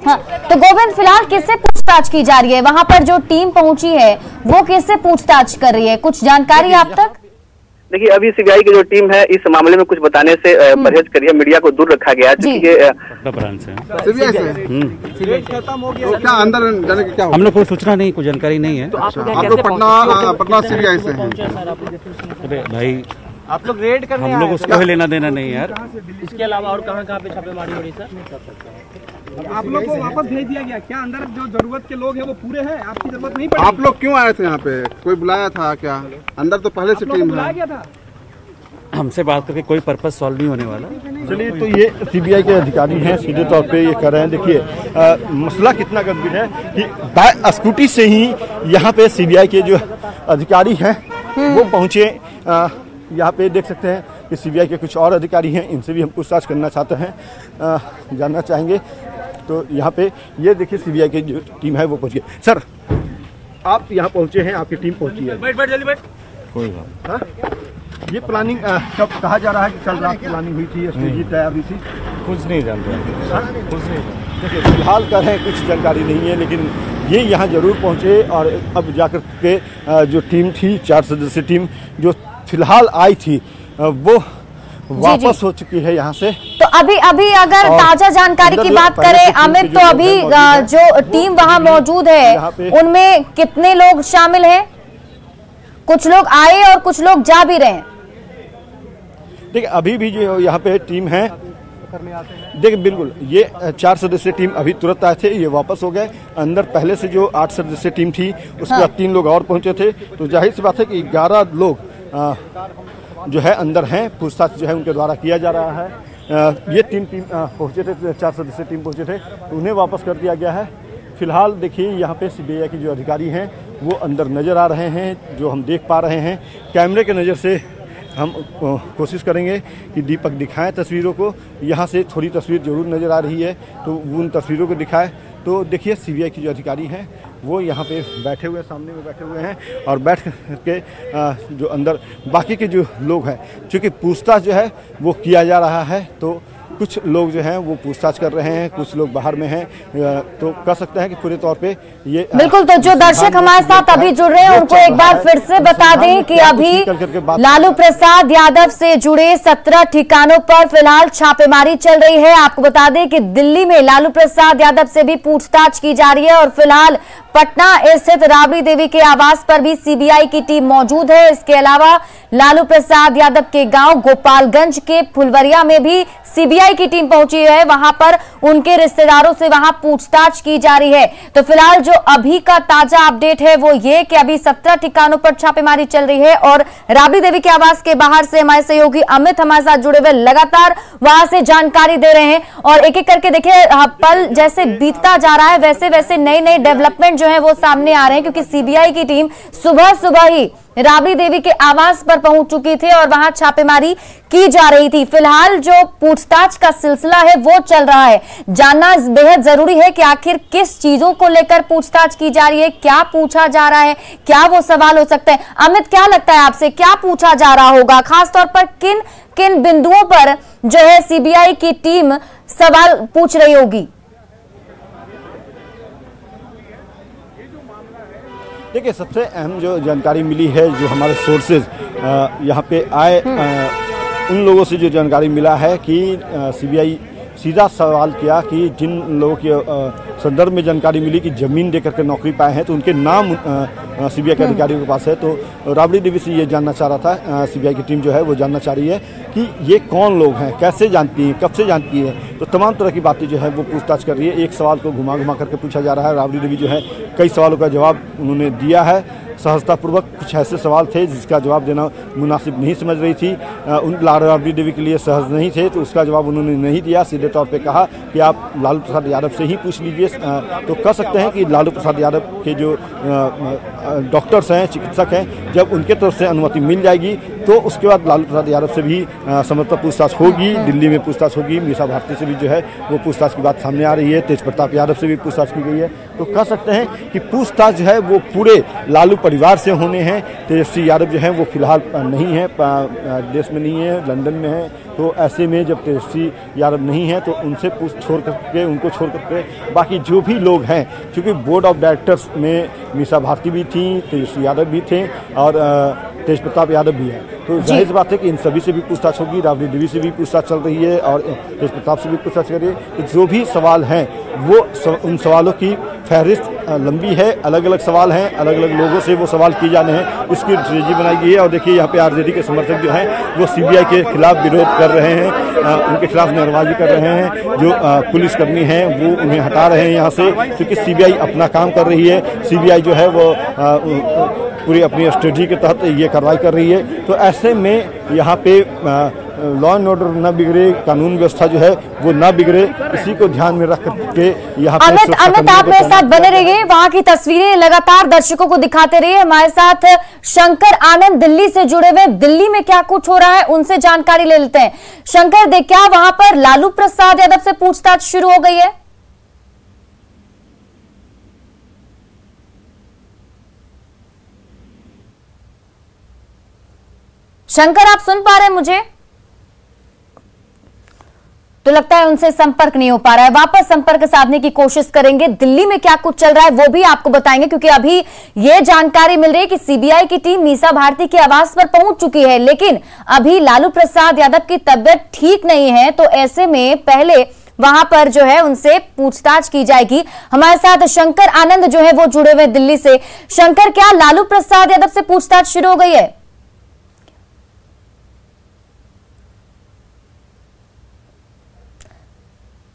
हाँ, तो गोविंद फिलहाल किससे पूछताछ की जा रही है? वहां पर जो टीम पहुंची है वो किससे पूछताछ कर रही है, कुछ जानकारी आप तक? देखिए, अभी सीबीआई की जो टीम है इस मामले में कुछ बताने से परहेज करिए, मीडिया को दूर रखा गया क्या अंदर जाने के क्या हम लोग कोई सूचना नहीं, कोई जानकारी नहीं है। तो आप लोग पटना सीबीआई से हैं? अरे भाई, आप लोग रेड करने हम लोग उसको लेना देना नहीं यार। इसके अलावा और कहाँ पे छापेमारी हो रही सर? आप लोग को वापस भेज दिया गया क्या? अंदर जो जरूरत के लोग हैं वो पूरे हैं, आपकी जरूरत नहीं पड़ी? आप लोग क्यों आए थे यहाँ पे? कोई बुलाया था क्या? अंदर तो पहले से टीम है। हमसे बात करके कोई पर्पस सॉल्व नहीं होने वाला। चलिए, तो ये सीबीआई के अधिकारी हैं, सीधे तौर पे ये कर रहे हैं। देखिए मसला कितना गंभीर है कि स्कूटी से ही यहाँ पे सीबीआई के जो अधिकारी हैं वो पहुँचे। यहाँ पे देख सकते हैं कि सीबीआई के कुछ और अधिकारी हैं, इनसे भी हम पूछताछ करना चाहते हैं, जानना चाहेंगे। तो यहाँ पे ये देखिए सीबीआई की जो टीम है वो पहुँच गई। सर, आप यहाँ पहुँचे हैं, आपकी टीम पहुँची है। बैठ जल्दी बैठ। कोई बात। ये प्लानिंग कब कहा जा रहा है कि कल रात प्लानिंग हुई थी, स्ट्रेटजी तैयार हुई थी? कुछ नहीं जानते, कुछ नहीं। देखिए फिलहाल कर रहे कुछ जानकारी नहीं है, लेकिन ये यहाँ जरूर पहुँचे और अब जाकर के जो टीम थी 4 सदस्यीय टीम जो फिलहाल आई थी वो वापस हो चुकी है यहाँ से। तो अभी अगर ताजा जानकारी की बात करें अमित, तो अभी जो टीम वहाँ मौजूद है उनमें कितने लोग शामिल हैं? कुछ लोग आए और कुछ लोग जा भी रहे हैं। देखिए अभी भी जो यहाँ पे टीम है, देखिए बिल्कुल ये 4 सदस्यीय टीम अभी तुरंत आए थे, ये वापस हो गए। अंदर पहले से जो 8 सदस्यीय टीम थी उसके बाद 3 लोग और पहुंचे थे। तो जाहिर सी बात है कि 11 लोग जो है अंदर हैं, पूछताछ जो है उनके द्वारा किया जा रहा है। ये 3 टीम पहुंचे थे, 4 सदस्यीय टीम पहुंचे थे, तो उन्हें वापस कर दिया गया है। फिलहाल देखिए यहाँ पे सीबीआई के जो अधिकारी हैं वो अंदर नज़र आ रहे हैं, जो हम देख पा रहे हैं। कैमरे के नज़र से हम कोशिश करेंगे कि दीपक दिखाएं तस्वीरों को। यहाँ से थोड़ी तस्वीर जरूर नज़र आ रही है, तो उन तस्वीरों को दिखाएं। तो देखिए सीबीआई के जो अधिकारी हैं वो यहाँ पे बैठे हुए, सामने में बैठे हुए हैं और बैठ के जो अंदर बाकी के जो लोग हैं, चूँकि पूछताछ जो है वो किया जा रहा है, तो कुछ लोग जो हैं वो पूछताछ कर रहे हैं, कुछ लोग बाहर में हैं, तो कह सकते हैं कि पूरे तौर पे ये बिल्कुल। तो जो दर्शक हमारे साथ अभी जुड़ रहे हैं उनको एक बार फिर से बता दें कि अभी लालू प्रसाद यादव से जुड़े 17 ठिकानों पर फिलहाल छापेमारी चल रही है। आपको बता दें कि दिल्ली में लालू प्रसाद यादव से भी पूछताछ की जा रही है और फिलहाल पटना स्थित राबड़ी देवी के आवास पर भी सीबीआई की टीम मौजूद है। इसके अलावा लालू प्रसाद यादव के गांव गोपालगंज के फुलवरिया में भी सीबीआई की टीम पहुंची है, वहां पर उनके रिश्तेदारों से वहां पूछताछ की जा रही है। तो फिलहाल जो अभी का ताजा अपडेट है वो ये कि अभी 17 ठिकानों पर छापेमारी चल रही है और राबड़ी देवी के आवास के बाहर से हमारे सहयोगी अमित हमारे साथ जुड़े हुए लगातार वहां से जानकारी दे रहे हैं और एक एक करके देखिए पल जैसे बीतता जा रहा है वैसे वैसे नए नए डेवलपमेंट जो है वो सामने आ रहे हैं, क्योंकि सीबीआई की टीम सुबह ही राबड़ी देवी के आवास पर पहुंच चुकी थी और वहां छापेमारी की जा रही थी। फिलहाल जो पूछताछ का सिलसिला है वो चल रहा है। जानना बेहद जरूरी है कि आखिर किस चीजों को लेकर पूछताछ की जा रही है, क्या पूछा जा रहा है, क्या वो सवाल हो सकते हैं। अमित, क्या लगता है आपसे, क्या पूछा जा रहा होगा, खासतौर पर किन किन बिंदुओं पर जो है सीबीआई की टीम सवाल पूछ रही होगी? देखिए, सबसे अहम जो जानकारी मिली है, जो हमारे सोर्सेज यहाँ पे आए, उन लोगों से जो जानकारी मिला है कि सीबीआई सीधा सवाल किया कि जिन लोगों के संदर्भ में जानकारी मिली कि ज़मीन देकर के नौकरी पाए हैं तो उनके नाम सीबीआई के अधिकारियों के पास है। तो राबड़ी देवी से ये जानना चाह रहा था, सीबीआई की टीम जो है वो जानना चाह रही है कि ये कौन लोग हैं, कैसे जानती हैं, कब से जानती है। तो तमाम तरह की बातें जो है वो पूछताछ कर रही है। एक सवाल को घुमा घुमा करके पूछा जा रहा है। राबड़ी देवी जो है कई सवालों का जवाब उन्होंने दिया है सहजतापूर्वक। कुछ ऐसे सवाल थे जिसका जवाब देना मुनासिब नहीं समझ रही थी, उन राबड़ी देवी के लिए सहज नहीं थे, तो उसका जवाब उन्होंने नहीं दिया। सीधे तौर पे कहा कि आप लालू प्रसाद यादव से ही पूछ लीजिए। तो कह सकते हैं कि लालू प्रसाद यादव के जो डॉक्टर्स हैं, चिकित्सक हैं, जब उनके तरफ से अनुमति मिल जाएगी तो उसके बाद लालू प्रसाद यादव से भी समर्थ पूछताछ होगी। दिल्ली में पूछताछ होगी। मीसा भारती से भी जो है वो पूछताछ की बात सामने आ रही है। तेज प्रताप यादव से भी पूछताछ की गई है। तो कह सकते हैं कि पूछताछ जो है वो पूरे लालू परिवार से होने हैं। तेजस्वी यादव जो है वो फिलहाल नहीं है, देश में नहीं है, लंदन में है। तो ऐसे में जब तेजस्वी यादव नहीं है तो उनसे उनको छोड़ करके बाकी जो भी लोग हैं, क्योंकि बोर्ड ऑफ डायरेक्टर्स में मीसा भारती भी थी, तेजस्वी यादव भी थे और तेज प्रताप यादव भी है। तो जाहिर सी बात है कि इन सभी से भी पूछताछ होगी। राबड़ी देवी से भी पूछताछ चल रही है और तेज प्रताप से भी पूछताछ कर रही है। तो जो भी सवाल हैं वो उन सवालों की फहरिस्त लंबी है, अलग अलग सवाल हैं, अलग अलग लोगों से वो सवाल किए जाने हैं, इसकी स्ट्रेटजी बनाई गई है। और देखिए यहाँ पे आरजेडी के समर्थक जो हैं वो सीबीआई के खिलाफ विरोध कर रहे हैं, उनके खिलाफ नारेबाजी कर रहे हैं। जो पुलिसकर्मी हैं वो उन्हें हटा रहे हैं यहाँ से, क्योंकि सीबीआई अपना काम कर रही है। सीबीआई जो है वो पूरी अपनी स्ट्रेटजी के तहत ये कार्रवाई कर रही है। तो ऐसे में यहाँ पे लॉ एंड ऑर्डर न बिगड़े, कानून व्यवस्था जो है वो न बिगड़े, इसी को ध्यान में रख के यहाँ पे अमित आप मेरे साथ बने रहिए, वहां की तस्वीरें लगातार दर्शकों को दिखाते रहिए। हमारे साथ शंकर आनंद दिल्ली से जुड़े हुए, दिल्ली में क्या कुछ हो रहा है उनसे जानकारी ले लेते हैं। शंकर, क्या वहां पर लालू प्रसाद यादव से पूछताछ शुरू हो गई है? शंकर, आप सुन पा रहे हैं मुझे? तो लगता है उनसे संपर्क नहीं हो पा रहा है। वापस संपर्क साधने की कोशिश करेंगे। दिल्ली में क्या कुछ चल रहा है वो भी आपको बताएंगे, क्योंकि अभी ये जानकारी मिल रही है कि सीबीआई की टीम मीसा भारती के आवास पर पहुंच चुकी है, लेकिन अभी लालू प्रसाद यादव की तबियत ठीक नहीं है। तो ऐसे में पहले वहां पर जो है उनसे पूछताछ की जाएगी। हमारे साथ शंकर आनंद जो है वो जुड़े हुए दिल्ली से। शंकर, क्या लालू प्रसाद यादव से पूछताछ शुरू हो गई है?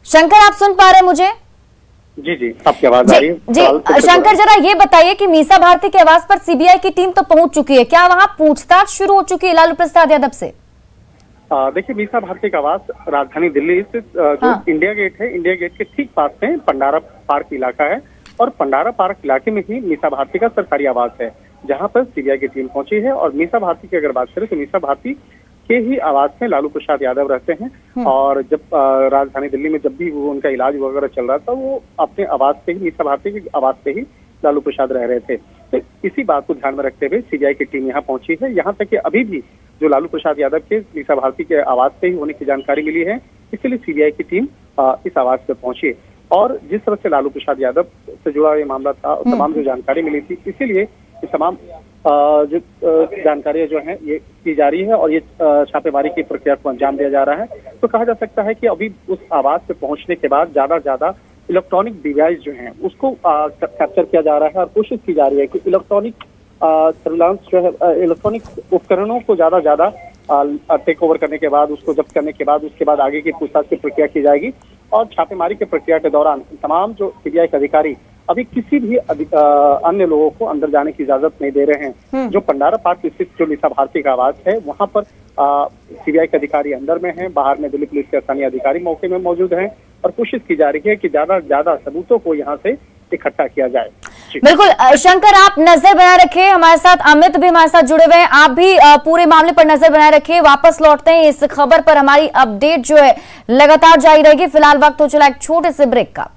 शंकर, आप सुन पा रहे हैं मुझे? जी, आपकी आवाज आ रही है? जी शंकर, जरा ये बताइए कि मीसा भारती के आवास पर सीबीआई की टीम तो पहुंच चुकी है, क्या वहां पूछताछ शुरू हो चुकी है लालू प्रसाद यादव से? देखिए, मीसा भारती का आवास राजधानी दिल्ली स्थित जो इंडिया गेट है, इंडिया गेट के ठीक पास में पंडारा पार्क इलाका है और पंडारा पार्क इलाके में ही मीसा भारती का सरकारी आवास है, जहां पर सीबीआई की टीम पहुंची है। और मीसा भारती की अगर बात करें तो मीसा भारती के ही आवास में लालू प्रसाद यादव रहते हैं। और जब राजधानी दिल्ली में जब भी वो उनका इलाज वगैरह चल रहा था, वो अपने आवास पे ही, मीसा भारती के आवास पे ही लालू प्रसाद रह रहे थे। तो इसी बात को ध्यान में रखते हुए सीबीआई की टीम यहाँ पहुंची है। यहाँ तक कि अभी भी जो लालू प्रसाद यादव के मीसा भारती के आवास पे ही होने की जानकारी मिली है इसीलिए सीबीआई की टीम इस आवास पे पहुंची और जिस तरह से लालू प्रसाद यादव से जुड़ा ये मामला था, तमाम जो जानकारी मिली थी, इसीलिए ये तमाम जो जानकारियां जो हैं ये की जा रही है और ये छापेमारी की प्रक्रिया को अंजाम दिया जा रहा है। तो कहा जा सकता है कि अभी उस आवास पे पहुंचने के बाद ज्यादा से ज्यादा इलेक्ट्रॉनिक डिवाइस जो हैं उसको कैप्चर किया जा रहा है और कोशिश की जा रही है कि इलेक्ट्रॉनिक सर्विलांस जो है, इलेक्ट्रॉनिक उपकरणों को ज्यादा टेक ओवर करने के बाद, उसको जब्त करने के बाद, उसके बाद आगे की पूछताछ की प्रक्रिया की जाएगी। और छापेमारी की प्रक्रिया के दौरान तमाम जो सीबीआई के अधिकारी अभी किसी भी अन्य लोगों को अंदर जाने की इजाजत नहीं दे रहे हैं। जो पंडारा पार्क स्थित जो मीसा भारती का आवास है वहां पर सीबीआई के अधिकारी अंदर में हैं, बाहर में दिल्ली पुलिस के स्थानीय अधिकारी मौके में मौजूद हैं और कोशिश की जा रही है कि ज्यादा से ज्यादा सबूतों को यहाँ से इकट्ठा किया जाए। बिल्कुल शंकर, आप नजर बनाए रखे, हमारे साथ अमित भी हमारे साथ जुड़े हुए हैं, आप भी पूरे मामले पर नजर बनाए रखिए। वापस लौटते हैं, इस खबर पर हमारी अपडेट जो है लगातार जारी रहेगी। फिलहाल वक्त हो चला एक छोटे से ब्रेक का।